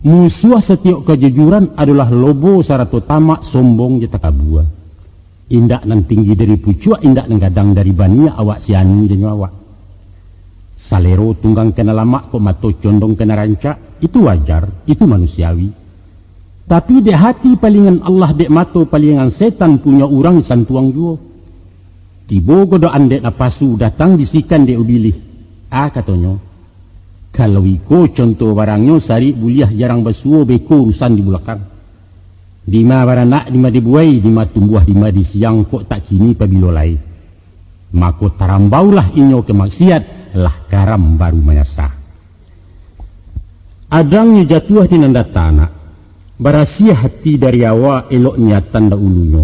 Musuh setiap kejujuran adalah lobo sarato tamak sombong je takabua. Indak nan tinggi dari pucuk, indak nan gadang dari bania awak sianu je awak. Salero tunggang kena lama kok mato condong kena rancak, itu wajar, itu manusiawi. Tapi dek hati palingan Allah dek mato palingan setan punya orang santuang juo. Tibo godoan dek napasu datang bisikan dek ubilih. Katanya. Kalau iko contoh barangnya sari buliah jarang basuo beko urusan di belakang. Dima baranak, dima dibuai, dima tumbuh, dima di siang kok tak kini pabilolai. Mako tarambaulah inyo kemaksiat, lah karam baru mayasa. Adangnya jatuh di nanda tanah. Barasia hati dari awak elok niatan dahulunya.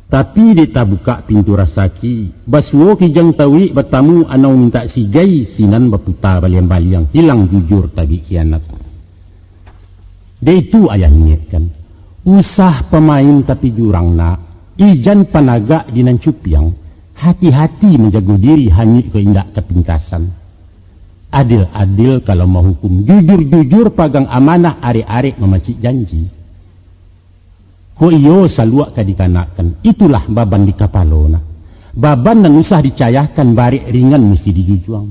Tapi dia tak buka pintu rasaki. Basuo kijang tawi bertamu anau minta sigai sinan berputar baliang-baliang. Hilang jujur tadi kianat. Dia itu ayahnya kan. Usah pemain tapi jurang nak. Ijan panagak dinan cupiang. Hati-hati menjaga diri hanyut ke indak kepingkasan. Adil-adil kalau mau hukum. Jujur-jujur pagang amanah arek-arek memacik janji. Ko iyo saluak kadikanakan. Itulah baban di kapalona. Baban dan usah dicayahkan barik ringan mesti dijujuang.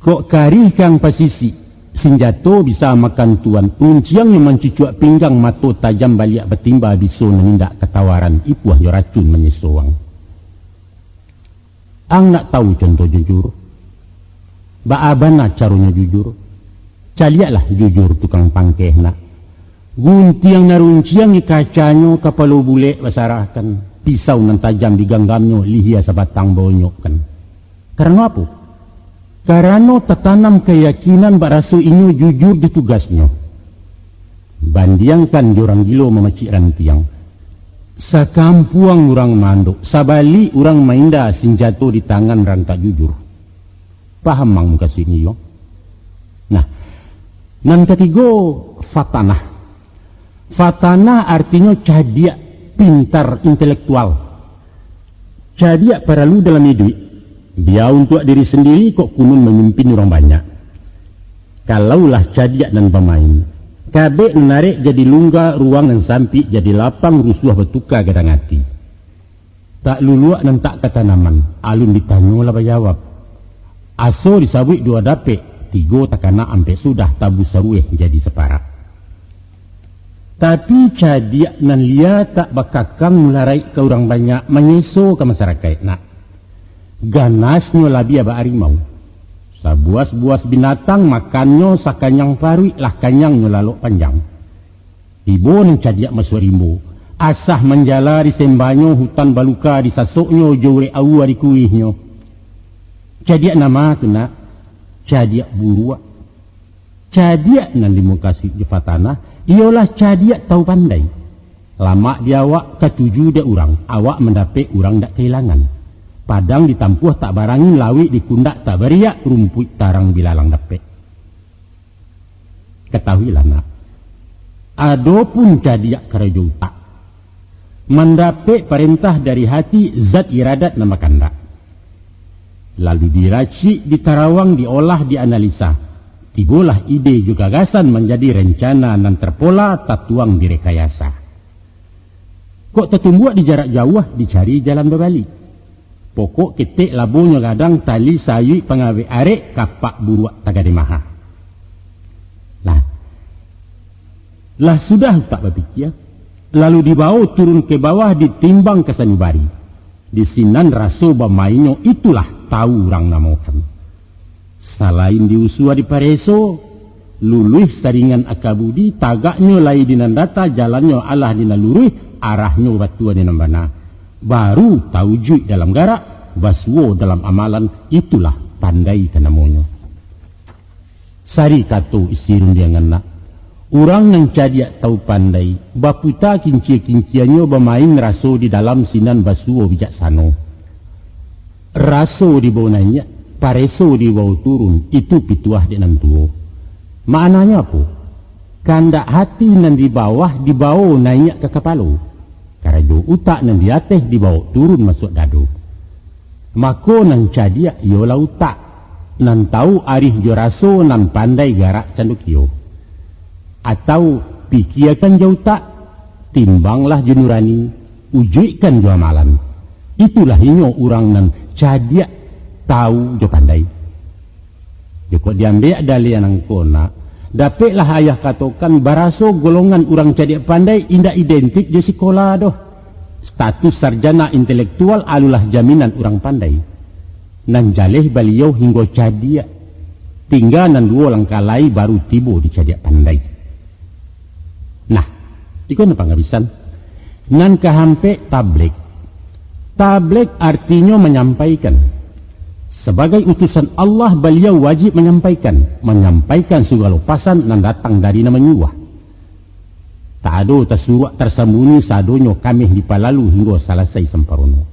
Kok karih kang pasisi. Senjato bisa makan tuan. Unciang yang mencucuk pinggang mato tajam baliak betimba biso menindak ketawaran. Ipuah yo racun menyesuang. Ang nak tahu contoh jujur. Baabana caranya jujur. Caliaklah jujur tukang pangkeh nak. Guntiang narunciang di kacanya kapalo bule basarahkan. Pisau nan tajam di ganggamnya lihia sabatang bonyok kan. Karena apa? Karena tertanam keyakinan barasu inyo jujur di tugasnya. Bandiangkan jorang gilo memacik rantiang. Sakampuang orang manduk. Sabali orang mainda senjata di tangan rantak jujur. Paham mang muka sini yo? Nah, nan ketiga fatanah. Fatanah artinya cadiak pintar intelektual. Cadiak perlu dalam hidup. Dia untuk diri sendiri kok kunun memimpin orang banyak. Kalaulah cadiak dan pemain. Kabek menarik jadi lungga ruang dan sampi jadi lapang rusuh bertukar gadang hati. Tak luluak dan tak kata naman. Alun ditanya lah berjawab. Aso disabuk dua dapet. Tiga takana ampe sudah tabu sarueh jadi separak. Tapi cadiak nan lia tak bakakang mularai ke orang banyak menyeso ke masyarakat nak. Ganasnya labia ba harimau. Sabuas-buas binatang makannya sakanyang parui lah kanyangnya lalok panjang. Ibu ning cadiak masuk rimbo. Asah menjala di sembanyo hutan baluka di sasoknya jore awu di kuihnya. Cadiak nama tu nak. Cadiak buruak. Cadiak nan dimukasi di fatanah. Ialah cadiak tahu pandai. Lama dia awak ketuju dia orang. Awak mendapat orang tak kehilangan. Padang ditampuh tak barangin, lawi dikundak tak beriak, rumput tarang bilalang dapet. Ketahuilah nak, adopun jadiak kerajaan tak mendapat perintah dari hati zat iradat nama kandak. Lalu diracik, ditarawang, diolah, dianalisa. Tibolah ide juga gagasan menjadi rencana dan terpola tatuang direkayasa. Kok tertumbuh di jarak jauh, dicari jalan berbalik. Pokok ketik labunya gadang tali sayu pengawe arek kapak buruak tagade maha. Lah sudah tak berpikir. Lalu dibawa turun ke bawah, ditimbang ke sanubari. Di sinan raso bamainyo, itulah tahu orang namakan. Selain diusua di pareso, luluh saringan akabudi, tagaknyo lai dinandata, jalannya Allah dinalurih, arahnya batua dinambana. Baru taujud dalam garak, baswo dalam amalan, itulah pandai kanamonyo. Sari kato isirun dia ngena. Orang yang cadiak tahu pandai, baputa kinci-kinciannya bermain raso di dalam sinan baswo bijaksano. Raso di bawah naik, pareso di bawah turun, itu pituah di nantuo. Maknanya apa? Kandak hati nan di bawah naik ke kepala. Karajo utak nan di atas dibawa turun masuk dado. Mako nan cadia yola utak nan tahu arih jo raso nan pandai garak candukio. Atau pikirkan jo utak, timbanglah jenurani, ujuikan jo amalan. Itulah inyo orang nan cadia tahu jo pandai. Joko diambil dalian ang kona, dapatlah ayah katakan baraso golongan orang cadia pandai indah identik di sekolah doh. Status sarjana intelektual alulah jaminan orang pandai. Nan jaleh beliau hingga cadia. Tinggal nan dua langkalai baru tibo di cadia pandai. Nah, ikon apa ngabisan? Nan kahampe tablik. Tablik artinya menyampaikan. Sebagai utusan Allah, beliau wajib menyampaikan segala pasan nan datang dari nama nyuwah. Tak ada tersuruh tersembunyi sadonyo kami dipalalu hingga selesai semparono.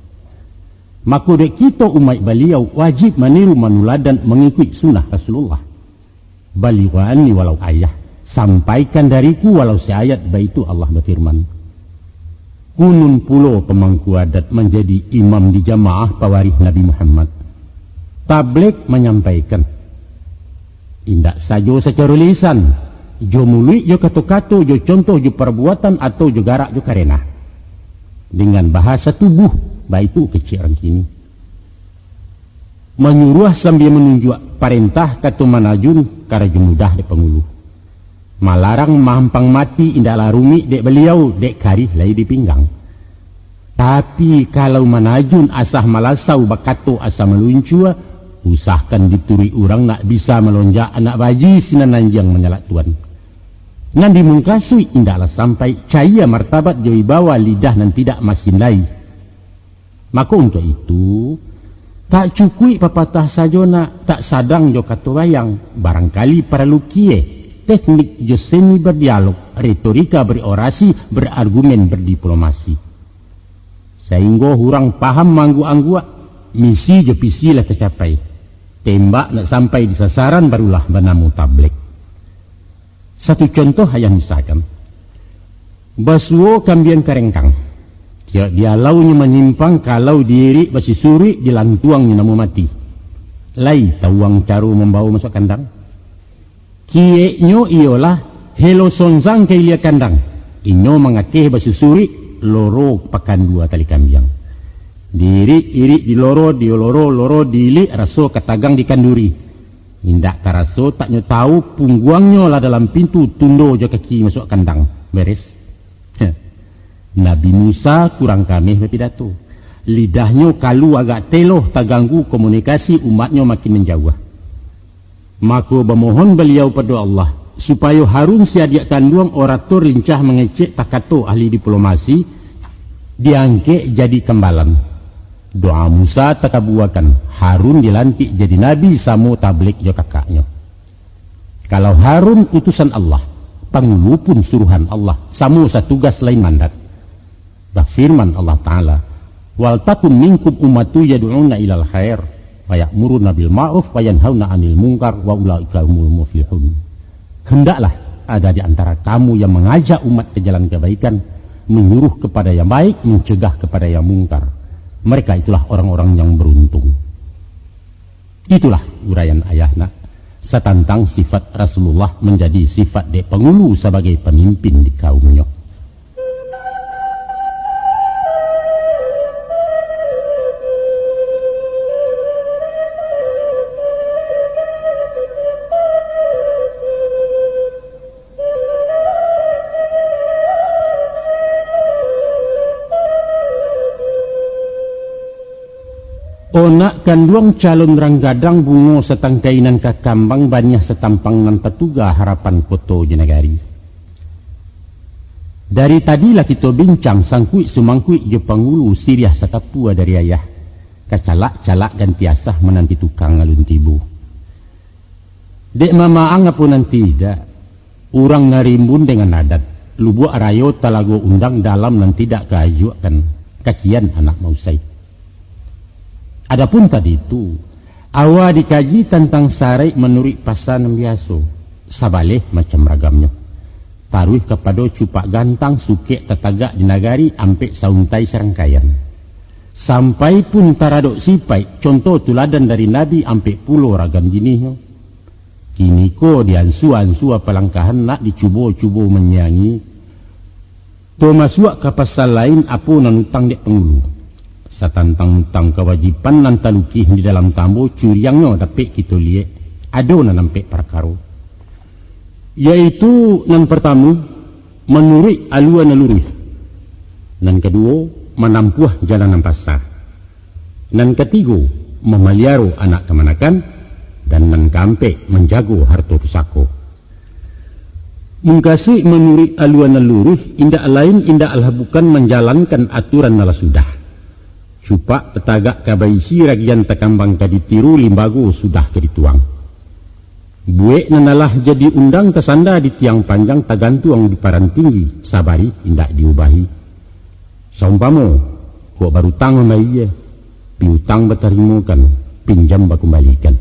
Maka dek kita umat beliau wajib meniru manuladan mengikuti sunnah Rasulullah. Balighani walau ayah, sampaikan dariku walau seayat, baitu Allah berfirman. Kunun pulo pemangku adat menjadi imam di jamaah pawarih Nabi Muhammad. Tablik menyampaikan. Indak saja secara lisan, jo mului, jo kato-kato, jo contoh, jo perbuatan atau jo garak, jo karena. Dengan bahasa tubuh, baitu kecil orang kini. Menyuruh sambil menunjuk perintah kata manajun karaju mudah dek pengulu. Malarang mahampang mati indak larumi dek beliau dek karih lai di pinggang. Tapi kalau manajun asah malasau bakato asah meluncua, usahkan dituri orang nak bisa melonjak anak baji sinan nanjang menyalak tuan. Nan dimungkasui indaklah sampai cahaya martabat joi bawa lidah nan tidak masin lai. Maka untuk itu tak cukui papatah sajona, tak sadang jo kato bayang, barangkali perlu kie teknik jo seni berdialog, retorika berorasi, berargumen berdiplomasi. Sehingga orang paham manggu-anggua, misi jo pisi lah tercapai. Tembak nak sampai di sasaran barulah banamu tablik. Satu contoh yang misalkan, baswo kambian karengkang. Dia launya menyimpang kalau diri basi suri dilantuangnya namu mati. Lai tawang caru membawa masuk kandang. Kieknyo iolah helo sonzang ke ilia kandang. Inyo mengakeh basi suri loro pakan dua tali kambiang. Diri iri di loro dili raso katagang di kanduri. Indak karaso tak nyo tahu pungguangnya lah dalam pintu tundo jo kaki masuk kandang. Beres. Nabi Musa kurang kami berpidato. Lidahnya kalau agak teloh tak ganggu komunikasi umatnya makin menjauh. Maka bermohon beliau pada Allah supaya Harun siadia kanduang orator lincah mengecek takato ahli diplomasi diangke jadi kembalan. Doa Musa takabuakan Harun dilantik jadi nabi samu tablik jo kakaknya. Kalau Harun utusan Allah, pangulu pun suruhan Allah, samu satugas lain mandat. Firman Allah Ta'ala, wal takum minkum ummatu yad'una ilal khair wa ya'muruna bil ma'ruf wa yanhauna 'anil munkar wa ulaika humul muflihun. Hendaklah ada di antara kamu yang mengajak umat ke jalan kebaikan, menyuruh kepada yang baik, mencegah kepada yang mungkar. Mereka itulah orang-orang yang beruntung. Itulah uraian ayahna setentang sifat Rasulullah menjadi sifat dek pengulu sebagai pemimpin di kaumnya. Onak kanduang calon ranggadang bungo setangkainan kakambang banyak setampang nan petuga harapan koto jenagari. Dari tadilah kita bincang sangkui sumangkui je pangulu siriah satapua dari ayah. Kacalak-calak gantiasah menanti tukang alun tibu. Dek mama angapun nanti tidak. Urang ngarimbun dengan adat. Lubuak rayo talago undang dalam nan tidak keajukan. Kakian anak mausai. Adapun tadi itu, awal dikaji tentang sarai menurut pasan biasa, sabaleh macam ragamnya. Taruh kepada cupak gantang suke tetagak di nagari ampe sauntai serangkaian. Sampai pun taradok sipai, contoh tuladan dari Nabi ampe pulau ragam jinihnya. Kini ko diansu-ansu apalangkahan nak dicubo-cubo menyanyi. To masuk ke pasal lain apa nanutang dek pengulu. Satantang-tang kewajiban nan talukih di dalam tambo curiangnya tapi kita lihat ada nan nampak perkara, yaitu nan pertama menurut aluan nalurih, nan kedua menampuh jalanan pasar, nan ketiga memeliara anak kemanakan, dan nan keempat menjaga harta pusaka. Mengkasih menurut aluan nalurih indah lain indah Allah bukan menjalankan aturan nala sudah. Cupak tetagak kabaisi ragian tekambang kaditiru limbago sudah kedituang. Buek nanalah jadi undang kesanda di tiang panjang tagantuang di paran tinggi, sabari indak diubahi. Saumpamo, kok baru tang memaiya, piutang betarimukan, pinjam bakembalikan.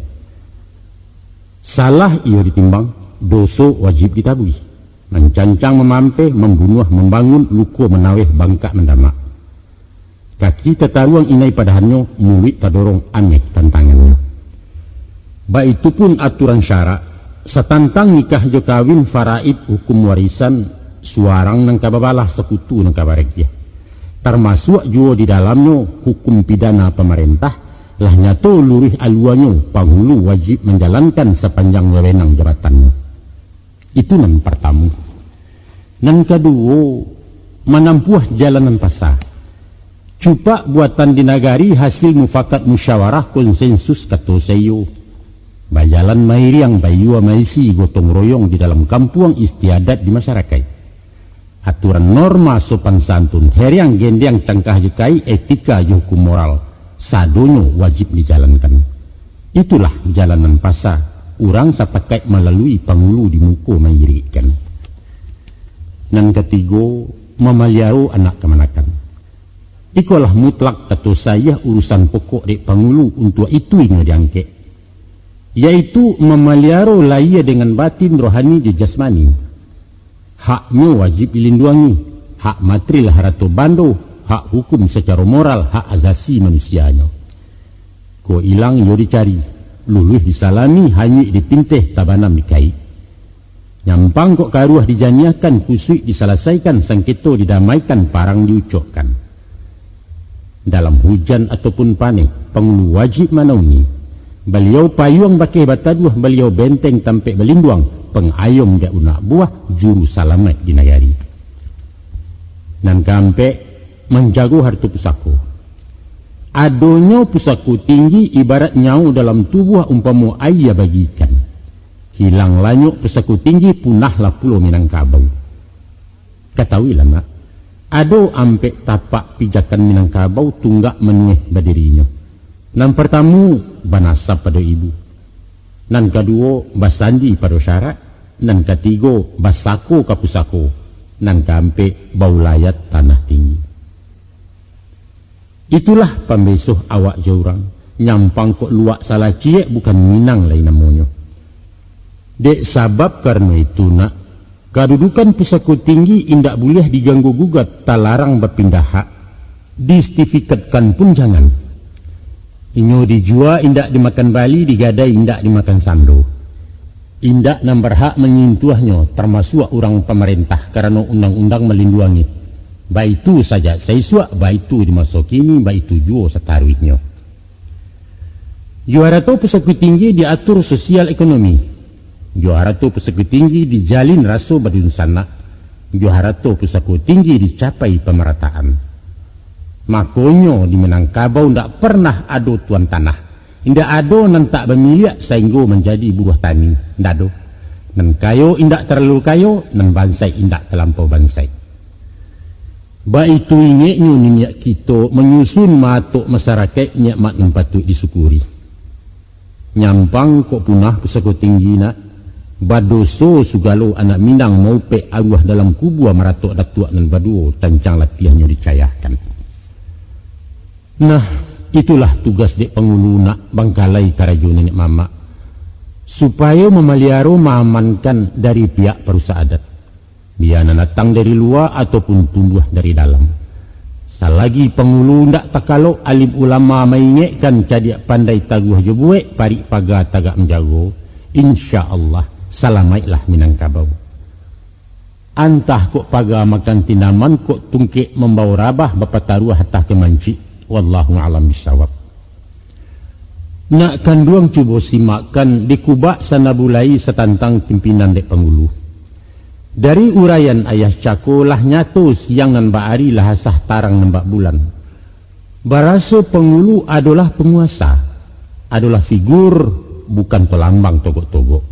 Salah ia ditimbang, doso wajib ditabui. Mencancang memampe, membunuh, membangun, luko menaweh, bangkak mendamak. Kaki tetaruang inai padahannya, mulut tadorong aneh tantangannya. Ba itu pun aturan syarak, setantang nikah jo kawin faraid hukum warisan, suarang nang kababalah sekutu nang kabareknya. Termasuk juga di dalamnya hukum pidana pemerintah, lah nyato lurih aluannya, penghulu wajib menjalankan sepanjang wewenang jabatannya. Itu nan pertama. Nan kedua, menampuh jalanan pasar. Cupak buatan di nagari hasil mufakat musyawarah konsensus kato sayo. Bajalan mairi yang bayua maisi gotong royong di dalam kampung istiadat di masyarakat. Aturan norma sopan santun, heriang gendeng tangkah jekai etika hukum moral. Sadonyo wajib dijalankan. Itulah jalanan pasar. Urang sapakai melalui pangulu di muko mairikan. Nan ketiga, memeliara anak kemanakan. Ikolah mutlak atau saya urusan pokok dek pangulu untuk itu yang diangkat, yaitu memelihara laia dengan batin rohani di jasmani. Haknya wajib dilindungi, hak material harato bando, hak hukum secara moral, hak azasi manusianya. Ko ilang yo dicari, luluh disalami, hanya dipinteh tabanam dikai. Nyampang kok karuah dijaniakan, kusui diselesaikan, sengketo didamaikan, parang diucapkan. Dalam hujan ataupun panik, penghulu wajib manaungi. Beliau payung bakeh bataduh, beliau benteng tampek belinduang, pengayom dia unak buah, juru salamat di nagari. Nan kampe menjago harta pusako. Adonyo pusako tinggi ibarat nyau dalam tubuh umpamu ayah bagikan. Hilang lanyuk pusako tinggi punahlah pulau Minangkabau. Ketahuilah nak. Ado ampek tapak pijakan Minangkabau tunggak menueh badirinya. Nan pertama banasa pada ibu. Nan kedua basandi pada syarat. Nan ketiga basako kapusako. Nan keempat bau layat tanah tinggi. Itulah pembesoh awak jaurang. Nyampang kok luak salah ciek bukan Minang lain namanya. Dek sabab karena itu nak, kedudukan pusako tinggi indak boleh diganggu gugat, tak larang berpindah hak. Distifikatkan pun jangan. Inyo dijual indak dimakan bali, digadai indak dimakan sando. Indak nan berhak menyentuhnya termasuk orang pemerintah karena undang-undang melindungi. Baik itu saja saya suak, baik itu di masa kini, baik itu juga setarwihnya. Juara tu pusako tinggi diatur sosial ekonomi. Juara tu pusako tinggi dijalin rasa badun sana. Juara tu pusako tinggi dicapai pemerataan. Makonyo di Minangkabau ndak pernah ada tuan tanah. Indak ada nan tak bermilik sehingga menjadi buruh tani. Ndak ada. Nan kayo indak terlalu kayo, nan bansai indak terlampau bansai. Baik itu ingeknya niat kita menyusun matuk masyarakat nikmat yang patut disyukuri. Nyampang kok punah pusako tinggi nak, badoso sugalo anak Minang mau pe arwah dalam kubur meratok datuk dan baduo tancang latihannya dicayahkan. Nah, itulah tugas dek pengulu nak bangkalai karajo nenek mama supaya memeliara mengamankan dari pihak perusahaan adat. Biar datang dari luar ataupun tumbuh dari dalam. Selagi pengulu ndak takalok alim ulama mengingekkan cadiak pandai taguh jebuek parik pagar tagak menjago, insya-Allah salamaitlah Minangkabau. Antah kok pagar makan tinaman kok tungkik membawa rabah bapa taruh hatah ke manci. Wallahu a'lam bisawab. Nak kanduang cuba simakkan dikubak sana bulai setantang pimpinan dek pengulu. Dari uraian ayah cako lah nyatu siang nan baari lah asah tarang nembak bulan. Barasa pengulu adalah penguasa, adalah figur bukan pelambang togok-togok.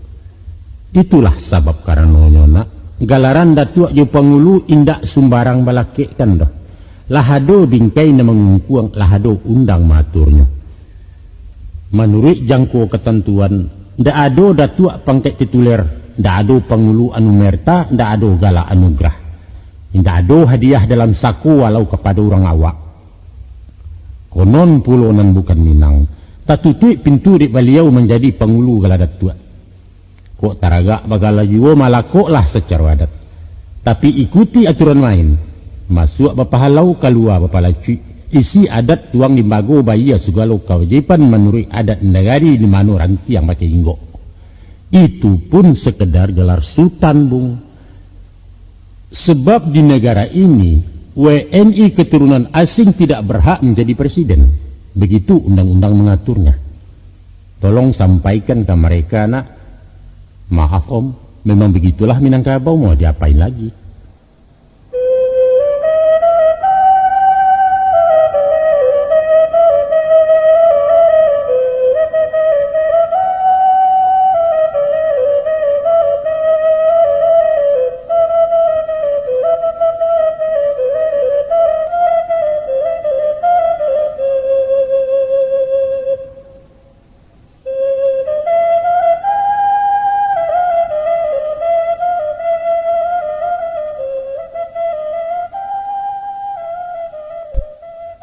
Itulah sabab karena nak galaran datuk je pengulu indak sumbarang balakek kan dah. Lahado bingkai na mengungkuang lahado undang maturnya. Menurut jangko ketentuan, ndak ada datuk pangkat tituler. Ndak ada pengulu anu merta, ndak ada gala anugerah. Ndak ada hadiah dalam saku walau kepada orang awak. Konon pulau nan bukan Minang. Tak tutup pintu di beliau menjadi pengulu gala datuk. Kok taragak bagala jiwa malakok lah secara adat. Tapi ikuti aturan main. Masuk bapa halau, keluar bapa laci. Isi adat tuang dimbago bayi segala kewajiban menurut adat negari di mana ranti yang pakai inggok. Itu pun sekedar gelar sultan, bung. Sebab di negara ini WNI keturunan asing tidak berhak menjadi presiden. Begitu undang-undang mengaturnya. Tolong sampaikan ke mereka nak, maaf om, memang begitulah Minangkabau, mau diapain lagi.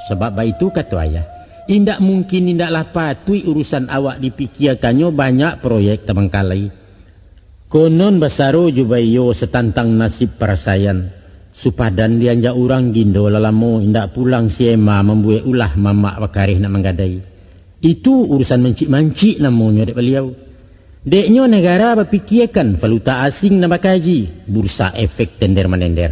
Sebab itu kata ayah, indak mungkin indaklah patui urusan awak dipikirkannya banyak proyek Tabangkalai. Konon basaro jubayo setantang nasib perasayan. Supadan dianjak orang gindo lalamo indak pulang siema membuat ulah mamak wakarih nak menggadai. Itu urusan mencik-mancik namanya dek beliau. Deknya negara berpikirkan valuta asing nak bakaji, bursa efek tender-menender.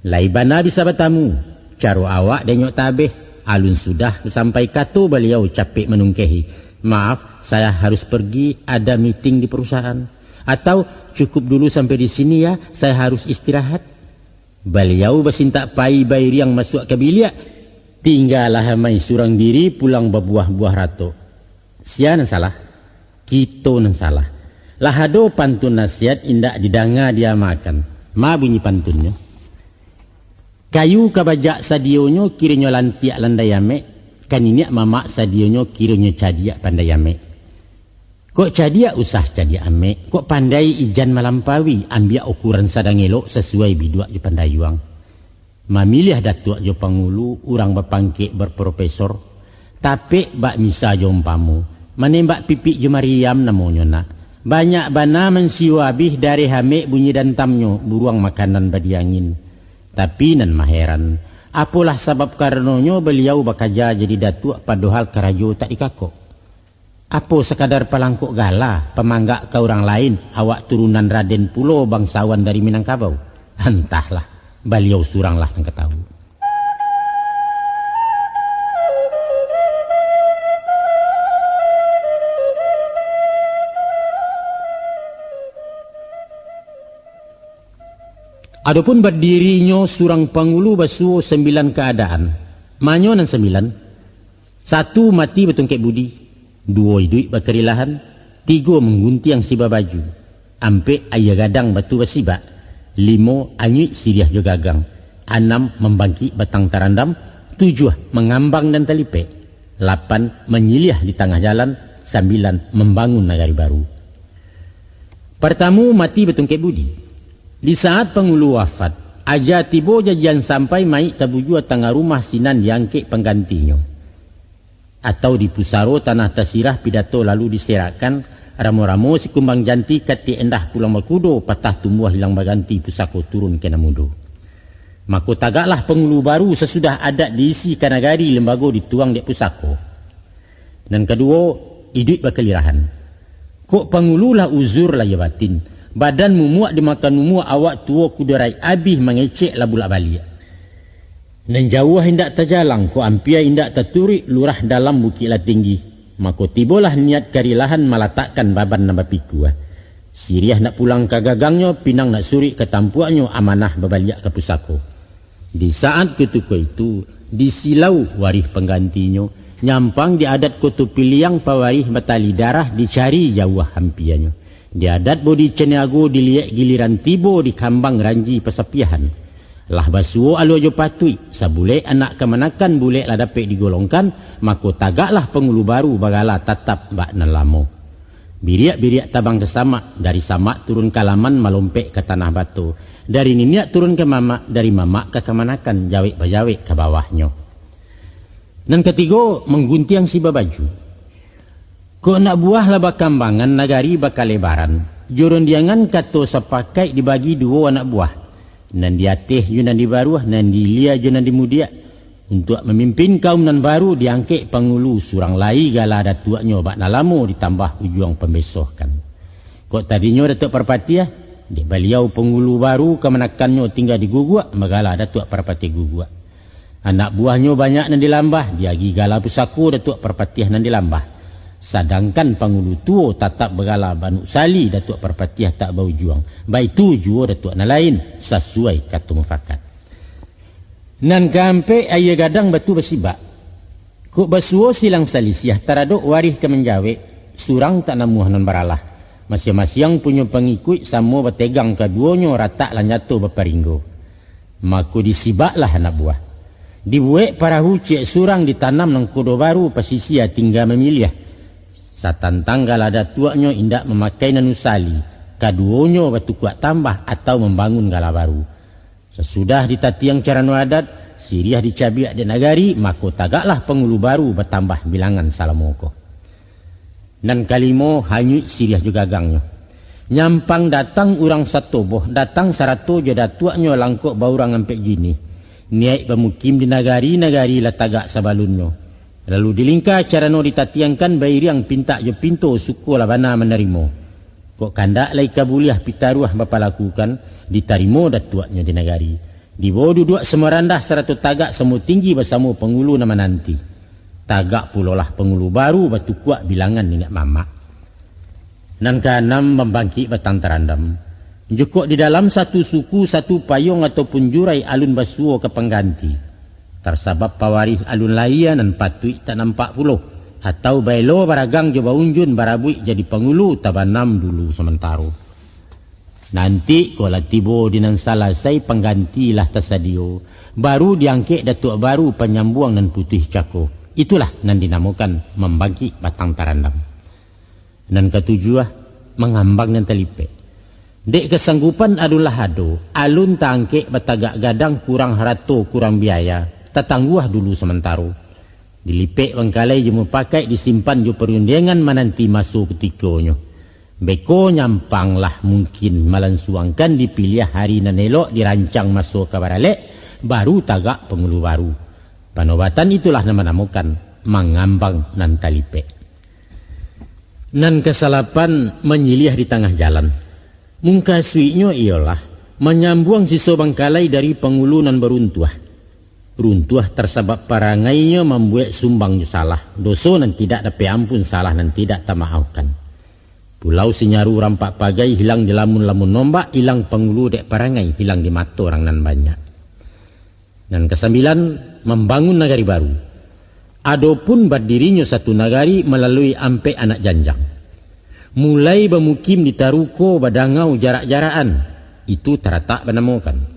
Laibana di sahabat tamu. Caro awak denyok tabeh, alun sudah sampai kato beliau capek menungkehi. Maaf, saya harus pergi, ada meeting di perusahaan. Atau cukup dulu sampai di sini ya, saya harus istirahat. Beliau bersinta pai bayi yang masuk ke bilik, tinggallah mai surang diri pulang berbuah-buah rato. Sia nan salah, kita nan salah. Lahado pantun nasihat indak didanga dia makan. Ma bunyi pantunnya. Kayu kabajak sadionyo kiranya lantiak landayame, kaninya mamak sadionyo kiranya cadiak pandayame. Kok cadiak usah cadiak ame, kok pandai ijan malampawi, ambil ukuran sadang elok sesuai biduak di pandayuang. Mamilih datuk jo pangulu urang bapangkik berprofesor. Tapi bak misa jo umpamu. Menembak pipi jo Mariam namanya nak. Banyak bana mensiwabih dari hamek bunyi dan tamnyo buruang makanan badi angin. Tapi nan maheran. Apalah sebab karenonyo beliau bakaja jadi datuk padahal karajo tak dikakok. Apa sekadar pelangkuk gala pemanggak ke orang lain awak turunan Raden Pulo bangsawan dari Minangkabau. Entahlah, beliau suranglah yang ketahu. Adapun berdirinya surang pangulu basuo 9 keadaan. Manyo nan 9. 1 mati betungkek budi. 2 hidup bakerilahan. 3 mengguntiang siba baju. 4 ayah gadang batu basiba. 5 anyuik siriah jo gagang. 6 membangkit batang tarandam. 7 mengambang dan talipe. 8 menyiliah di tengah jalan. 9 membangun nagari baru. Pertama mati betungkek budi. Di saat pengulu wafat, aja tibo jajan sampai mai tabujua tengah rumah sinan diangkek penggantinya. Atau di pusaro tanah tasirah pidato lalu diserakan, ramo-ramo si kumbang janti kati endah pulang makudo, patah tumbuh hilang baganti pusako turun kena mudo. Maka tagaklah pengulu baru sesudah adat diisi kanagari lembago dituang dek pusako. Dan kedua, hidup bakelirahan. Kok pengulu lah uzur lah ya batin. Badan mumuak dimakan mumuak awak tua kuderai abih mengecek labulak balik. Dan jauh hendak terjalang ko ampia hendak terturik lurah dalam bukit lah tinggi. Maka tibolah niat karilahan malatakkan baban nambah piku. Siriah nak pulang ke gagangnya, pinang nak surik ke tampuaknya amanah babaliak ke pusako. Di saat ketika itu, di silau warih penggantinya, nyampang di adat kotu piliang pawarih batali darah dicari jauh hampiannya. Di adat bodi ceniago diliek giliran tibo di kambang ranji pesapiahan. Lah basuo alu ajo patui, sabule anak kemanakan bule lah dapat digolongkan, maka tagaklah pengulu baru bagala tatap bak nan lamo. Biriak-biriak tabang ke samak, dari samak turun ke laman melompek ke tanah batu. Dari niniak turun ke mamak, dari mamak ke kemanakan, jawek-bajawek ke bawahnya. Dan ketiga, mengguntiang si baju. Kok nak buah lah bakambangan nagari bakal lebaran. Jurun diangan kato sepakai dibagi 2 anak buah. Nan diatih ju nan di baruah, nan dilia ju nan di mudia. Untuk memimpin kaum nan baru diangkek pengulu surang lai gala datuaknya bak nalamo ditambah ujuang pembesohkan. Kok tadinya datuk perpatiah, di beliau pengulu baru kemenakannya tinggal di gugua, magala datuk perpati gugua. Anak buahnya banyak nan dilambah, diagi gala pusako datuk perpatiah nan dilambah. Sedangkan pangulu tuo tatap begala Banu Sali datuk perpatiah tak bau juang. Baik tu juo datuk na lain sesuai kata mufakat. Nan kampe ayah gadang batu basibak. Kuk basuo silang salisiah taraduk warih ke menjawe. Surang tak namuh nan baralah. Masing-masing punya pengikut sama bertegang keduanya rata lah nyatu berperinggo. Maka disibaklah anak buah. Dibuat para hucik surang ditanam nang kodo baru pasisia tinggal memilih. Satantang gala datuaknya indak memakai nanusali, kaduonyo batu kuat tambah atau membangun gala baru. Sesudah ditatiang cara adat, siriah dicabiak di nagari, maka tagaklah pengulu baru bertambah bilangan salamoko. Dan kalimo hanyut siriah juga gangnya. Nyampang datang urang satoboh, datang sarato je datuaknya langkok baurang ampek jini. Niat pemukim di nagari lah tagak sabalunnya. Lalu dilingkar cara no ditatiangkan bayi yang pinta je pintu suku labana menerimo. Kok kandak lai kabuliah pitaruah bapa lakukan ditarimo datuaknya di nagari. Di bawah duduk semua randah seratus tagak semua tinggi bersama pengulu nama nanti. Tagak pulolah pengulu baru batu kuat bilangan nenek mamak. Nan keenam membangkit batang terandam. Jukuk di dalam satu suku satu payung ataupun jurai alun basuo ke pengganti. Tersabab pawarih alun layan dan patui tak nampak puluh. Atau bailo baragang coba unjun barabui jadi pengulu tabanam dulu sementara. Nanti kalau tibo dinan salasai penggantilah tersadio. Baru diangkek datuk baru penyambuang dan putih cako. Itulah yang dinamakan membangkit batang tarandam. Dan ketujuh mengambang dan telipek. Dek kesanggupan adulah ado, alun tangkek batagak gadang kurang harato kurang biaya, tatangguah dulu sementara. Dilipek bangkalai jemu pakai disimpan ju perundangan menanti masuk ketikonyo. Beko nyampang lah mungkin malansuangkan dipilih hari nan elok dirancang masuk ke baralek, baru tagak pengulu baru. Panobatan itulah nama-namakan mangambang nan talipek. Nan kesalapan menyilih di tengah jalan. Mungkasuinya ialah menyambuang siso bangkalai dari pengulu nan beruntuah. Runtuah tersebab parangainya membuat sumbang salah. Dosa nan tidak dapat ampun salah nan tidak tamaafkan. Pulau Sinyaru rampak pagai hilang di lamun-lamun nombak, hilang pengulu dek parangai, hilang di mata orang nan banyak. Dan kesembilan, membangun nagari baru. Adapun berdirinya satu nagari melalui ampe anak janjang. Mulai bermukim di taruko badangau jarak-jaraan. Itu taratak benamakan.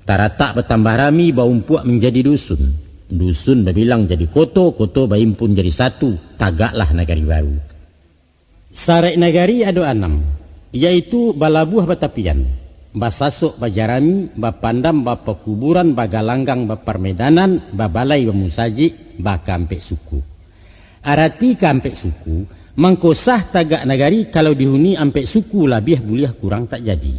Taratak bertambah rami baumpuak menjadi dusun. Dusun berbilang jadi koto, koto baimpun jadi satu. Tagaklah nagari baru. Sarai nagari ada 6, yaitu balabuh batapian, basasuk bajarami, bapandam bapakuburan, bagalanggang baparmedanan, babalai bamusaji, bakampek suku. Arati kampek suku, mangkosah tagak nagari kalau dihuni ampek suku labih buliah kurang tak jadi.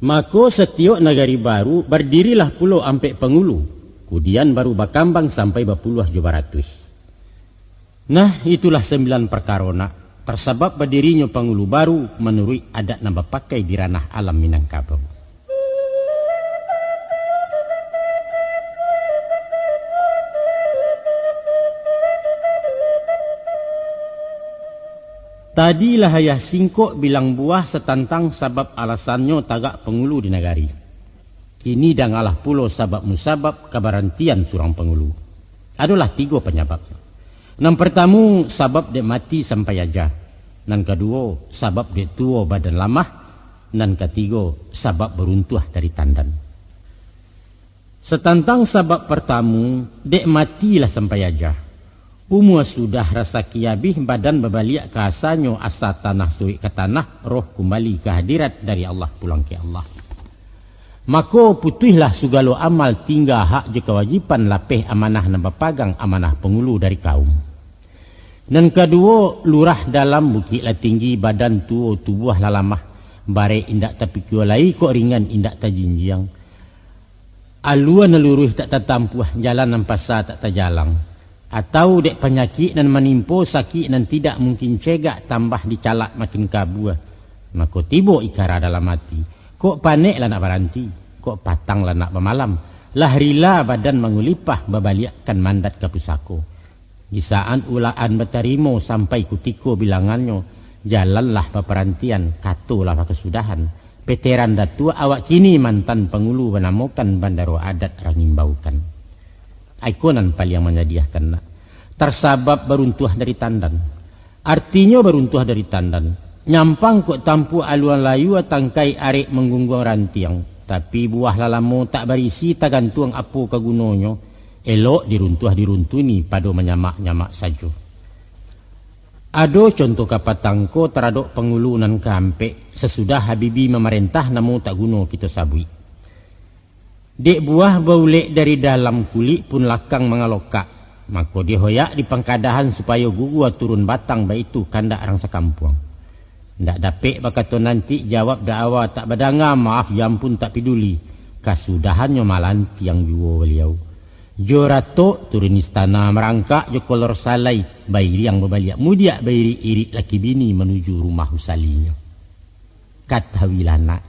Maka setiap nagari baru berdirilah pulau ampek pengulu, kemudian baru bakambang sampai bapuluh jubaratui. Nah itulah 9 perkarona tersebab berdirinya pengulu baru menurut adat nambah pakai di ranah alam Minangkabau. Tadi lahayah singkok bilang buah setantang sabab alasannya tagak pengulu di nagari. Ini dangalah pulau sabab musabab kebarantian surang pengulu. Adalah 3 penyebab. Yang pertama sabab dek mati sampai aja. Yang kedua sabab dek tua badan lamah. Dan ketiga sabab beruntuh dari tandan. Setantang sabab pertama dek matilah sampai aja. Umur sudah rasa kiabih badan berbalik ke asalnya asa tanah suik ke tanah, roh kembali ke hadirat dari Allah pulang ke Allah. Maka putuhlah segala amal tinggal hak je kewajipan lapeh amanah nambah pagang amanah pengulu dari kaum. Dan kedua lurah dalam bukit lah tinggi badan tua tubuh lah lamah, bare indak tapi kualai kok ringan indak tajinjiang. Aluan luruh tak tertampuh jalan nampasa tak terjalang. Atau dek penyakit dan menimpo sakit dan tidak mungkin cegak tambah dicalak makin kabur. Maka tiba ikara dalam hati. Kok panik lah nak berhenti. Kok patang lah nak bermalam. Lah rila badan mengulipah babaliakkan mandat ke pusako. Di saat ulaan berterima sampai kutiko bilangannya. Jalanlah peperantian, katolah kesudahan. Veteran datua awak kini mantan pengulu menamukan bandaro adat rangimbaukan. Ikonan paling yang menyediakan tersabab beruntuh dari tandan. Artinya beruntuh dari tandan. Nyampang kok tampu aluan layu tangkai arek menggunggung rantiang. Tapi buah lalamu tak berisi tak gantung apa kegunonyo. Elok diruntuh-diruntuni pada menyamak-nyamak saja. Ada contoh kapatangko teradok pengulunan kampek sesudah Habibi memerintah namun tak guno kita sabui. Dek buah baulek dari dalam kulit pun lakang mengalokak. Maka dihoyak di pangkadahan supaya gugua turun batang baik itu kandak orang sekampung. Ndak dapet bakato nanti jawab dakwa tak badanga maaf jam pun tak peduli. Kasudahannya malanti yang juo beliau. Jorato turun istana merangkak jo kolor salai. Bairi yang berbalik mudiak bairi irik laki bini menuju rumah usalinya. Kata wilana.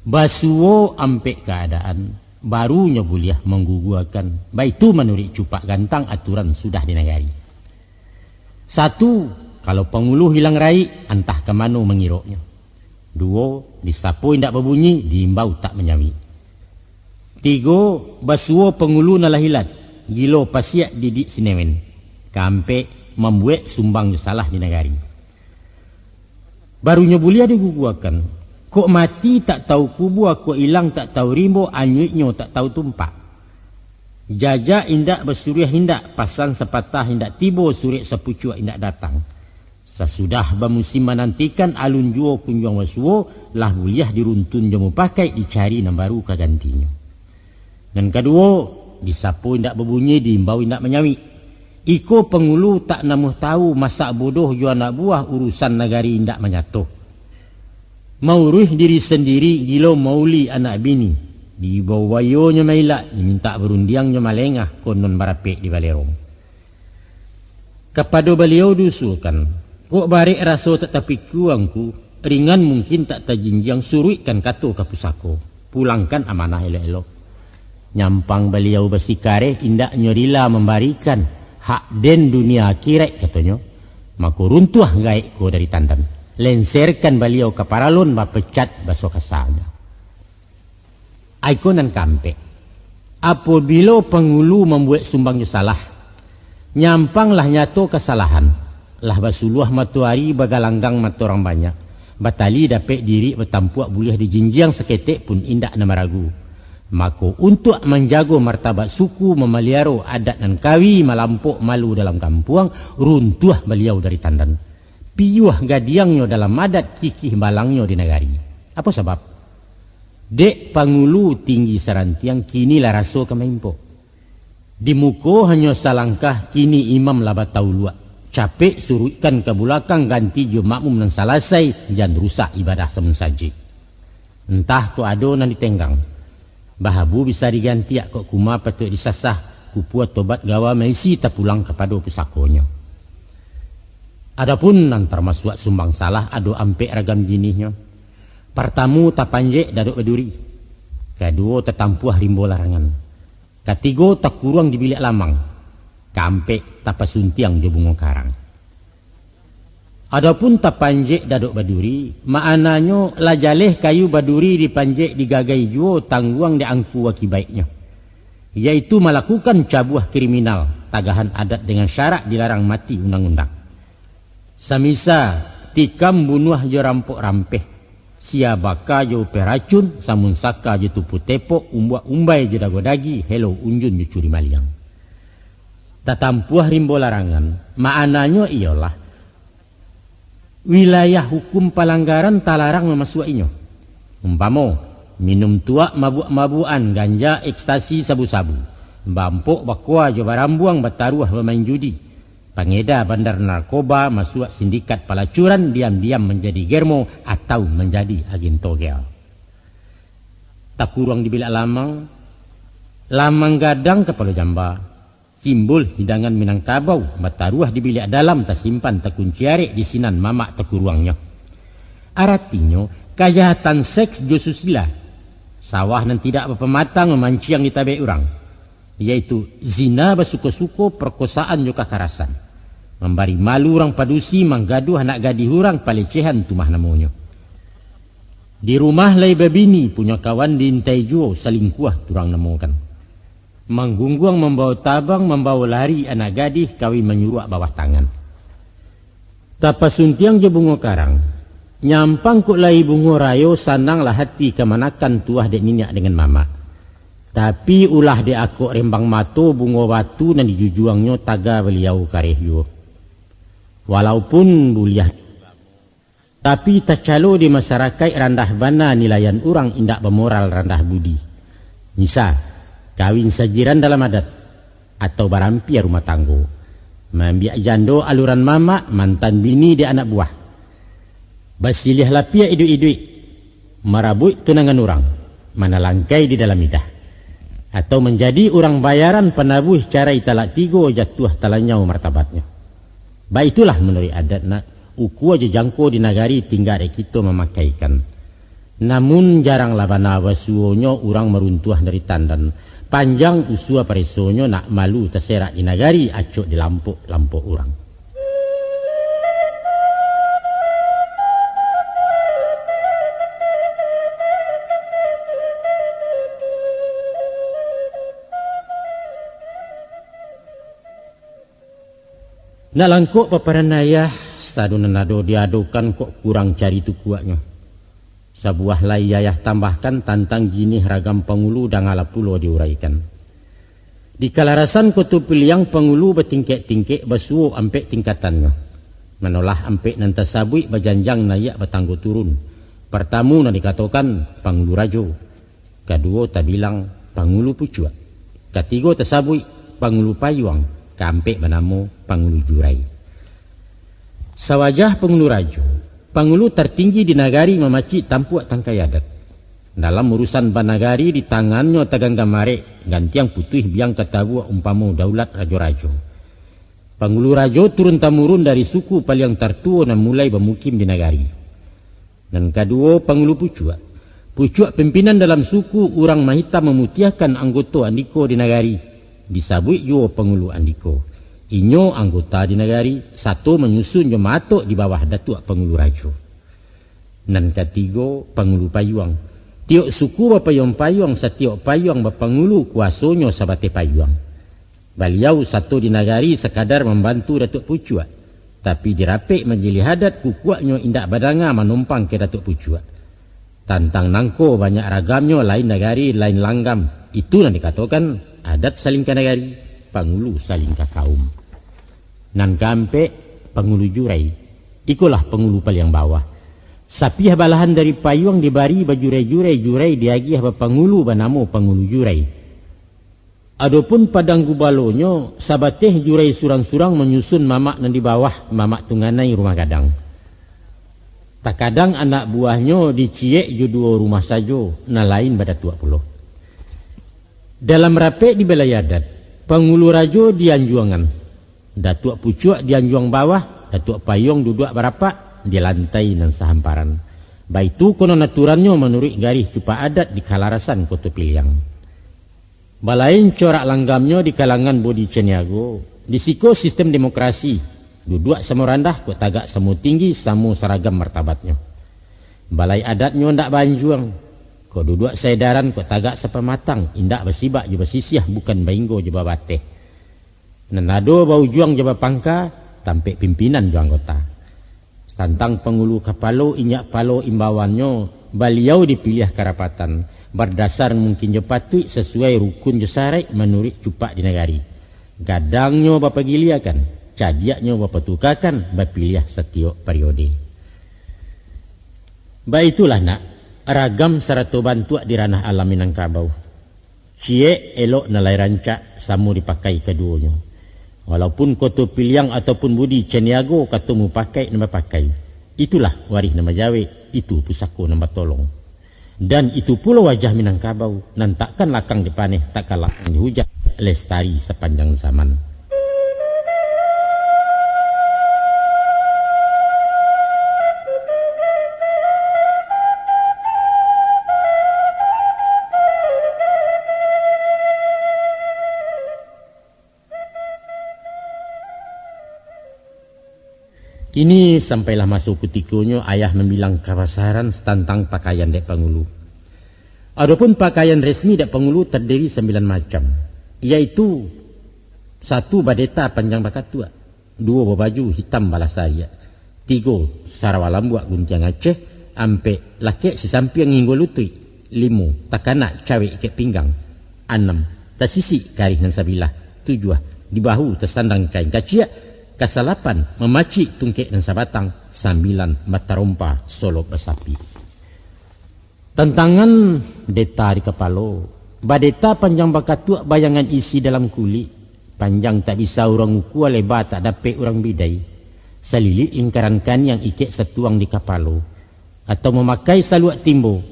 Basuo ampek keadaan. Barunya buliah mengguguakan. Baik itu menurut cupak gantang aturan sudah dinagari. 1. Kalau pengulu hilang rai, entah ke mana mengiroknya. 2. Disapu indak berbunyi, diimbau tak menyawi. 3. Basuo pengulu nalah hilat. Gilo pasiak didik sinewen. Kampe membuat sumbang salah dinagari. Barunya buliah diguguakan. Kok mati tak tahu kubur, kok hilang tak tahu rimbo, anyuiknya tak tahu tumpak. Jajak indak bersuriah hindak, pasang sepatah hindak tibo, surik sepucuk hindak datang. Sesudah bamusim menantikan alun juo kunjung wasuo lah buliah diruntun jamu pakai dicari nam baru kagantinya. Dan kedua, disapu indak berbunyi diimbau indak menyawi. Iko pengulu tak namuh tahu masak bodoh ju anak buah urusan negari indak menyatuh. Mauruh diri sendiri gilo mauli anak bini. Di bawah wayonya mailak diminta berundiangnya malengah konon barapek di balerong. Kepada beliau dusulkan, kok barik raso tetapi kuangku, ringan mungkin tak tajinjang suruikan kato ke pusako. Pulangkan amanah elok-elok. Nyampang beliau bersikare indak nyorila membarikan hak den dunia akhirat katanya. Maka runtuh gaik ko dari tandan. Lenserkan beliau ke paralon bapecat baso kasanya. Aikonan kampe. Apabila pengulu membuat sumbangnya salah, nyampanglah nyato kesalahan. Lah basuluah matuari bagalanggang matu orang banyak. Batali dapat diri bertampuak buliah di jinjiang seketik pun indak nama ragu. Maka untuk menjaga martabat suku memeliara adat dan kawi malampuk malu dalam kampuang, runtuh beliau dari tandan. Piyuh gadiangnya dalam adat kikih balangnya di negari. Apa sebab? Dek pangulu tinggi sarantiang kini lah raso kemaimpo. Di muko hanya salangkah kini imam laba tauluak. Capek suruhkan ke belakang ganti jo makmum nang salasai jangan rusak ibadah semen saji. Entah ko ado nan ditenggang. Bahabu bisa diganti kok kuma patut disasah kupuat tobat gawa maisi tak pulang kepada pusakonya. Adapun nan termasuk sumbang salah ado ampe ragam jinihnya. Pertamu tak panjek daduk beduri. Kedua tetampuah rimbo larangan. Ketiga tak kurang di bilik lamang. Kampek tak pasuntiang di bunga karang. Adapun tak panjek daduk baduri, maknanya lajaleh kayu baduri dipanjek digagai juo tangguang diangku akibatnya. Yaitu melakukan cabuah kriminal, tagahan adat dengan syarat dilarang mati undang-undang. Samisa tikam bunuh je rampok rampeh. Siabaka je peracun, samun saka je tupu tepok, umbai je dagodagi, hello unjun je curi maliang. Tatampuah rimbo larangan, maknanya ialah wilayah hukum pelanggaran talarang memasukinya. Umpamo, minum tuak mabuk-mabuan, ganja, ekstasi, sabu-sabu. Bampuk bakwa je barambuang bataruah bermain judi. Pengedar bandar narkoba masuk sindikat pelacuran diam-diam menjadi germo atau menjadi agen togel. Tak kurang di bilik lamang, lamang gadang kepala jamba, simbol hidangan Minangkabau, bataruah di bilik dalam tak simpan tak kunci arek di sinan mamak tak kurangnya. Artinya kejahatan seks josusila, sawah nan tidak berpematang memancing di tabe orang, yaitu zina basuko-suko, perkosaan juga kekerasan. Membari malu orang padusi menggaduh anak gadis orang pelecehan tumah namanya. Di rumah lai babini punya kawan diintai juo selingkuh turang namokan. Manggungguang membawa tabang membawa lari anak gadis kawi menyuruh bawah tangan. Tapasuntiang je bungo karang. Nyampang kuk lai bungo rayo sananglah hati kemanakan tuah dek ninyak dengan mama. Tapi ulah dek akok rembang mato bungo batu dan dijujuangnya taga beliau karehyo. Walaupun buliah, tapi tak calo di masyarakat randah bana nilayan orang indak bermoral randah budi. Nisa, kawin sajiran dalam adat atau barampia rumah tanggo. Membiak jando aluran mama mantan bini di anak buah. Basilih lapia idui-idui, marabui tunangan orang, mana langkai di dalam idah. Atau menjadi orang bayaran penabuh cara italak tigo jatuh talanyau martabatnya. Baik itulah menurut adatna, uku aja jangko di nagari tinggal kita memakaikan. Namun jarang labana wasuonyo orang meruntuh dari tandan. Panjang usua paresonyo nak malu terserak di nagari acok di lampuk-lampuk orang. Nak langkuk paparanayah sadunanado diadukan kok kurang cari tu kuatnya. Sebuah layayah tambahkan tantang jinih ragam pengulu dan ala pulo diuraikan. Di kalarasan kutub piliang pengulu bertingkek-tingkek basuo ampek tingkatannya. Manolah ampek nan tasabui bajanjang nayak batanggo turun. Pertamu na dikatakan Pangulu Rajo. Kedua tak bilang Pangulu Pucua. Ketiga tasabui Pangulu Payuang. Kampek bernama Pangulu Jurai. Sawajah Pangulu Rajo, Pangulu tertinggi di nagari memaci tampuak tangkai adat. Dalam urusan banagari di tangannya tagang gamare gantiang putih biang ketabuak umpama daulat rajo-rajo. Pangulu Rajo turun-temurun dari suku paling tertua dan mulai bermukim di nagari. Dan kedua Pangulu Pucua. Pucua pimpinan dalam suku orang Mahita memutiahkan anggota Andiko di nagari. Disabui juga Pangulu Andiko. Inyo anggota di nagari, satu menyusun jematok di bawah Datuk Pangulu Rajo. Dan ketiga Pangulu Payuang. Tiok suku bapayong-payong setiok payong bapangulu kuasonyo sabate payuang. Beliau satu di nagari sekadar membantu Datuk Pucua. Tapi dirapik menjadi hadat kukuaknyo indak badanga menumpang ke Datuk Pucua. Tantang nangko banyak ragamnyo lain nagari lain langgam. Itulah dikatakan adat salingka nagari, Pangulu salingka kaum. Nan kampe Pangulu Jurai. Ikulah Pangulu paling bawah. Sapiah balahan dari payung dibari bajurai-jurai diagiah bapangulu banamo Pangulu Jurai. Adapun padang gubalonyo sabateh jurai surang-surang menyusun mamak nan di bawah mamak tunganai rumah gadang. Tak kadang anak buahnya diciek juduo rumah sajo na lain pada tua pulau. Dalam rapek di belayadat Pangulu Rajo di Anjuangan, Datuk Pucua di Anjuang bawah, Datuk Payung duduk berapak di lantai dan sehamparan. Baitu konon aturannya menurut garis cupa adat di Kalarasan Kota Piliang. Balain corak langgamnya di kalangan bodi Ceniago. Disiko sistem demokrasi. Duduk sama randah kok tagak sama tinggi sama seragam martabatnya. Balai adatnya ndak banjuang. Kok duduk sedaran kok tagak sepematang. Indak bersibak je bersisiah bukan bainggo je bateh. Nenado bau juang je pangka tampek pimpinan ju anggota. Tantang Pangulu Kapalo inyak palo imbawannya beliau dipilih karapatan berdasar mungkin je patut sesuai rukun je sarai menurut cupak di negari. Gadangnya bapa giliakan, cadiaknya bapa tukakan bapilih setiap periode. Baitulah nak ragam sarato bantuak di ranah alam Minangkabau. Cie elok nalai rancak samu dipakai keduanya. Walaupun Kota Piliang ataupun budi Ceniago katamu pakai nama pakai. Itulah waris nama Jawa, itu pusako nama tolong. Dan itu pula wajah Minangkabau. Nan takkan lakang dipaneh, takkan lakang dihujat, lestari sepanjang zaman. Kini sampailah masuk ketikanya ayah membilang kawasaran tentang pakaian dek Pangulu. Adapun pakaian resmi dek Pangulu terdiri 9 macam. Iaitu 1 badeta panjang bakat tua, 2 baju hitam balasaria, 3 sarawalambuak guntiang Aceh, ampe laki sisampiang nginggo lutui, 5 takana cawe ikat pinggang, 6 tasisi karih nan sabilah, 7 di bahu tersandang kain kacia, Kasalapan memaci tungkek dan sabatang, 9 mata rompa solo besapi. Tantangan deta di kepala. Badeta panjang bakat tua bayangan isi dalam kulit. Panjang tak bisa orang uku lebar tak dapat orang bidai. Selilit lingkaran kan yang ikek setuang di kepala. Atau memakai saluak timbo.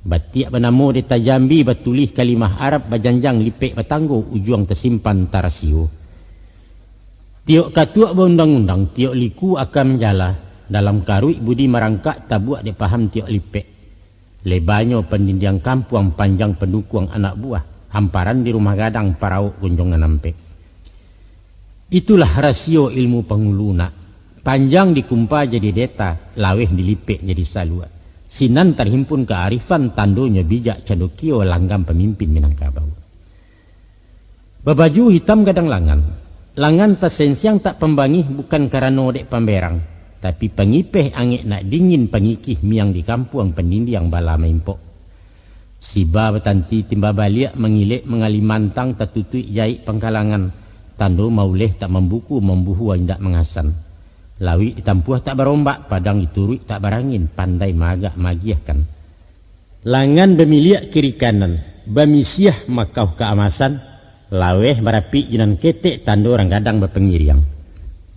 Batiak bernama deta Jambi batulih kalimah Arab bajanjang lipek batanggo ujung tersimpan tarasio. Tiok katuak berundang-undang, tiok liku akan menjala. Dalam karui budi merangkak tabuak dia paham tiok lipek. Lebarnya pendinding kampung panjang pendukung anak buah. Hamparan di rumah gadang parauk gunjong nampek. Itulah rasio ilmu penguluna. Panjang dikumpa jadi deta, laweh dilipek jadi salua. Sinan terhimpun kearifan tandonya bijak candokio langgam pemimpin Minangkabau. Babaju hitam gadang langan. Langan tasensiang tak pembangih bukan karena dek pamberang, tapi pengipeh angin nak dingin pengikih miang di kampung pendinding bala mempok. Siba betanti timba baliak mengilik mengalimantang tertutui jahit pengkalangan, tando mauleh tak membuku membuhu indak mengasan. Lawi ditampuah tak berombak, padang diturui tak berangin, pandai magak magiahkan. Langan bemiliak kiri kanan, bamisiah makau keamasan, laweh berapi jinan ketek tanda orang gadang berpengiriang.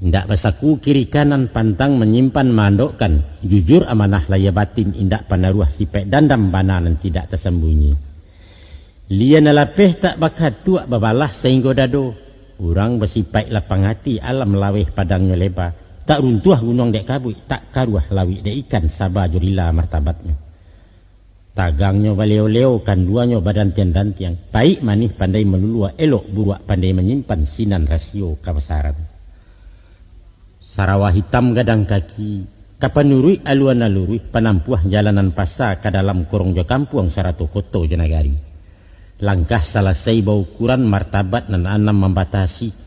Indak basaku kiri kanan pantang menyimpan mandokkan, jujur amanah laya batin indak panaruah sipek dandam bananan tidak tersembunyi. Lia nalapeh tak bakat tuak babalah sehingga dado, urang bersipek lapang hati alam laweh padangnya lebar. Tak runtuh gunung dek kabui, tak karuah lawi dek ikan sabar jurila martabatnya. Tagangnya baleo-leo kanduannya badan tiang-tiang, baik manih pandai melulua, elok buruak pandai menyimpan sinan rasio kabesaran. Sarawah hitam gadang kaki, kapanurui aluan alurui, penampuah jalanan pasar ke dalam korong jo kampung sarato koto jenagari. Langkah selesai bau ukuran martabat dan anam membatasi.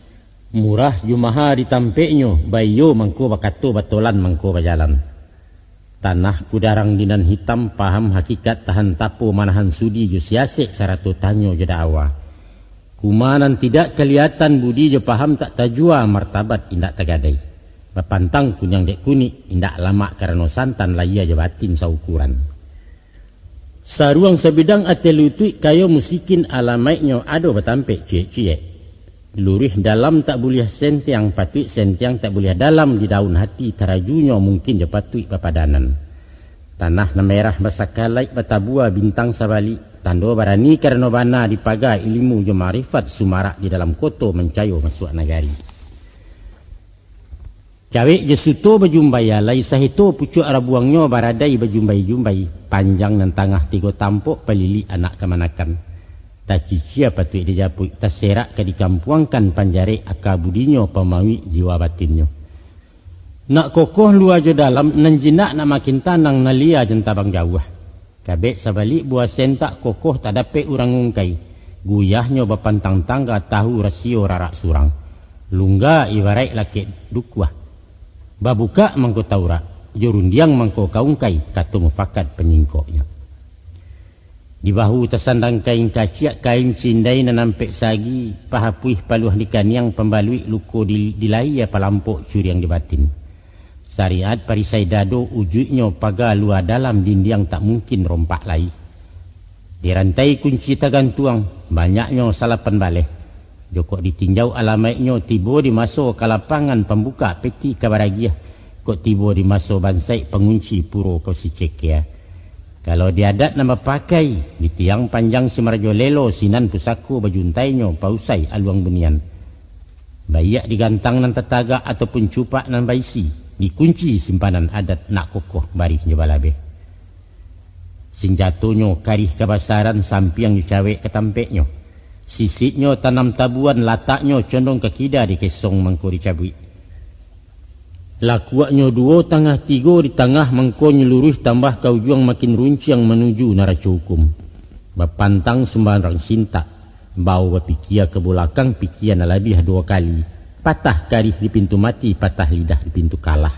Murah jumaha ditampeknya, bayo mangko bakato batolan mangko bajalan. Tanah kudarang dinan hitam paham hakikat tahan tapo manahan sudi jo siasek sarato tanyo jeda awa. Kumanan tidak kelihatan budi jo paham tak tajua martabat indak tagadai. Bapantang kunyang dek kuni indak lama karena santan laya jabatin saukuran. Saruang sebidang atelutui kayo musikin alamaiknya ado batampek cie-cie. Lurih dalam tak boleh sentiang, patui sentiang tak boleh dalam di daun hati tarajunya mungkin je patui papadanan. Tanah na merah basakalai batabua bintang sabali, tando barani karena bana dipagai ilmu je marifat sumarak di dalam koto mencayo masuk nagari. Cawek je suto berjumbai alai sahito pucuk arabuangnya baradai berjumbai-jumbai, panjang dan tangah tiga tampuk pelili anak kemanakan. Tak cicia patut dijapui, tak serak ke dikampuangkan panjare akal budinya pemawi jiwa batinnya. Nak kokoh luar je dalam, nan jinak nak makin tanang nalia jentabang jauh. Kabek sabalik buah sentak kokoh tak dapat urang ngungkai. Guyahnya bapantang tangga tahu rasio rarak surang. Lungga ibarat laki dukwah. Babuka mangko taurak, jorundiang mangko kaungkai, kata mufakat penyingkoknya. Di bahu tersandang kain kaciak, kain cindai nampek sagi, pahapuih paluh dikaniang pembalui luko dilaya palampok curiang di batin. Syariat parisai dado ujuknya pagar luar dalam dindiang tak mungkin rompak lai. Di rantai kunci tagantuang, banyaknya salapan baleh. Joko ditinjau alamaiknya tiba di masuk ke lapangan pembuka peti kabaragiah. Kok tiba di masuk bansai pengunci puro kau si cekia. Kalau diadat nama pakai di tiang panjang Simarjo lelo sinan pusaku bajuntainya pausai aluang benian. Bayak digantang nan tetaga ataupun cupak nan baisi dikunci simpanan adat nak kokoh barih balabe. Senjatonya karih kebasaran sampiang dicawek ketampeknya. Sisiknya tanam tabuan, lataknya condong ke kida di kesong mangko dicabui. Lakuaknya dua tangah tiga di tangah mangko nyeluruh tambah kau juang makin runciang menuju neraca hukum. Bapantang sembarang sinta, bau bapikia ke belakang pikian lebih dua kali. Patah karih di pintu mati, patah lidah di pintu kalah.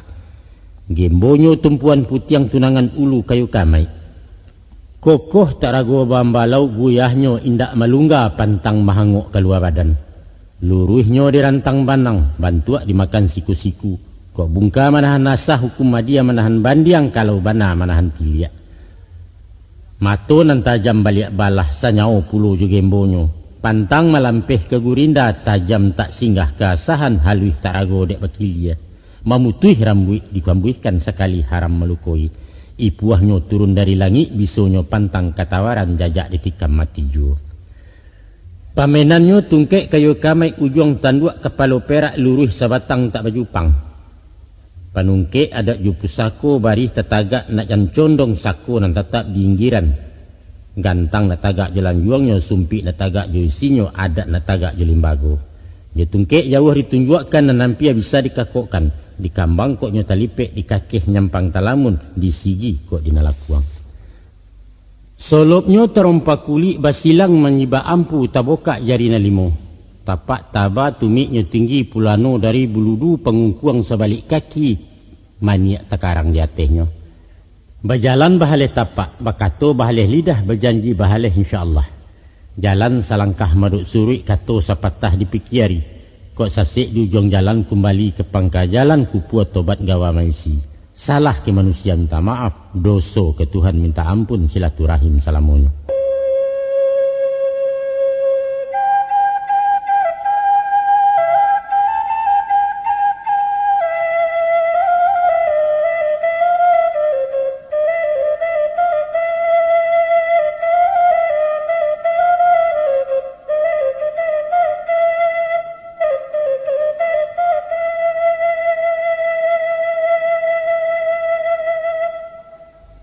Gembonyo tumpuan putiang tunangan ulu kayu kamai. Kokoh tak ragu bambalau guyahnya indak malungga pantang mahangok keluar badan. Luruhnya dirantang banang, bantuak dimakan siku-siku. Kok bungka manahan nasah hukum madia manahan bandiang kalau bana manahan tiliak. Mato nan tajam baliak balah sanyau puluh jo gembonyo. Pantang malampeh ke gurinda tajam tak singgah ke asahan haluih tak ragu dek bakilia. Mamutuih rambuih dikambuihkan sekali haram melukoi. Ipuahnya turun dari langit bisonyo pantang katawaran jajak ditikam mati jo. Pamenannya tungkek kayu kamai ujung tanduak kepala perak luruh sabatang tak bajupang. Panungke ada jupusako barih tetagak nak jan condong sako nan tetap diinggiran. Gantang nak tagak jalan juangnya sumpi nak tagak joisinyo adat nak tagak jolimbago. Dia tungke jauh ditunjukkan nan nampia bisa dikakokkan. Di kambang koknya talipek di kakeh nyampang talamun di sigi kok dinalakuang. Solopnya terompak kulit basilang menyiba ampu tabokak jari nalimo. Tapak taba tumiknya tinggi pulano dari buludu pengungkuang sebalik kaki maniak tekarang di atasnya. Berjalan bahaleh tapak, bakato bahaleh lidah berjanji bahaleh insyaAllah. Jalan salangkah maduk suri kato sapatah dipikiari. kok sasik di ujung jalan kembali ke pangka jalan kupuat tobat gawa maisi. Salah ke manusia minta maaf, dosa ke Tuhan minta ampun, silaturahim salamunyo.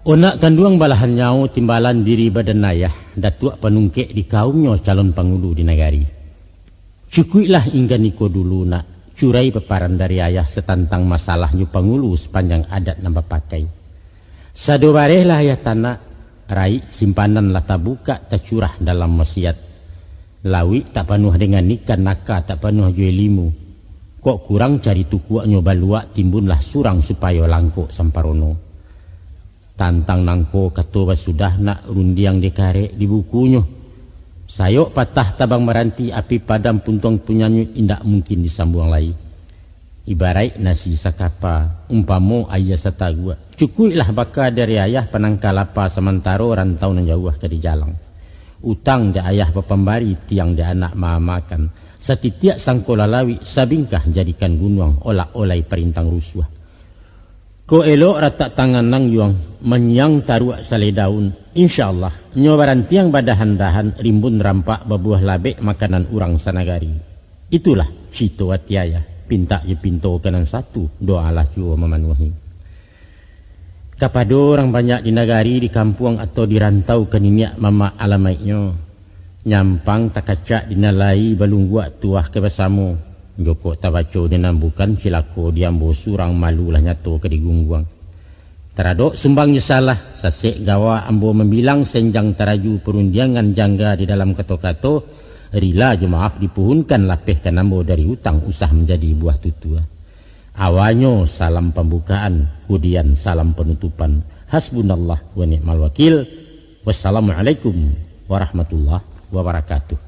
Onak kanduang balahan nyau timbalan diri badan ayah datuk penungkek di kaumnya calon pangulu di negari. Cukuilah hingga niko dulu nak curai peparan dari ayah setantang masalahnya pangulu sepanjang adat nambah pakai. Sadobarehlah ya tanah rai simpanan lah tak buka tak curah dalam wasiat. Lawi tak penuh dengan ikan naka tak penuh juelimu. Kok kurang cari tukuaknya baluak timbunlah surang supaya langkuk samparono. Tantang nangko katoba sudah nak rundiang dekare di bukunya. Sayok patah tabang meranti api padam puntong punyanyut indak mungkin disambung lagi. Ibarat nasi sakapa umpamo ayah satagua. Cukuilah baka dari ayah penangkal apa sementara rantau nan jauh ke di jalang. Utang de ayah pepembari tiang de anak makan. Setitiak sangko lalawi sabingkah jadikan gunung olak-olai perintang rusuh. Ko elok rata tangan nang yuang menyang taruak sale daun. InsyaAllah nyobaran tiang badahan-dahan rimbun rampak babuah labek makanan urang sanagari. Itulah cito watiaya. Pinta je pinto kanan satu doalah jua memenuhi. Kapado orang banyak di nagari, di kampung atau di rantau keniniak mama alamaitnya. Nyampang tak kacak dinalai balungguak tuah kebasamu. Joko tabaco dengan bukan cilako diambo surang malu lah nyato ke digungguang. Teradok sumbangnya salah, sasek gawa ambo membilang senjang teraju perundiangan jangga di dalam kato-kato, rila je maaf dipuhunkan lapehkan ambo dari hutang usah menjadi buah tutua. Awanyo salam pembukaan, kemudian salam penutupan. Hasbunallah wa ni'mal wakil. Wassalamualaikum warahmatullahi wabarakatuh.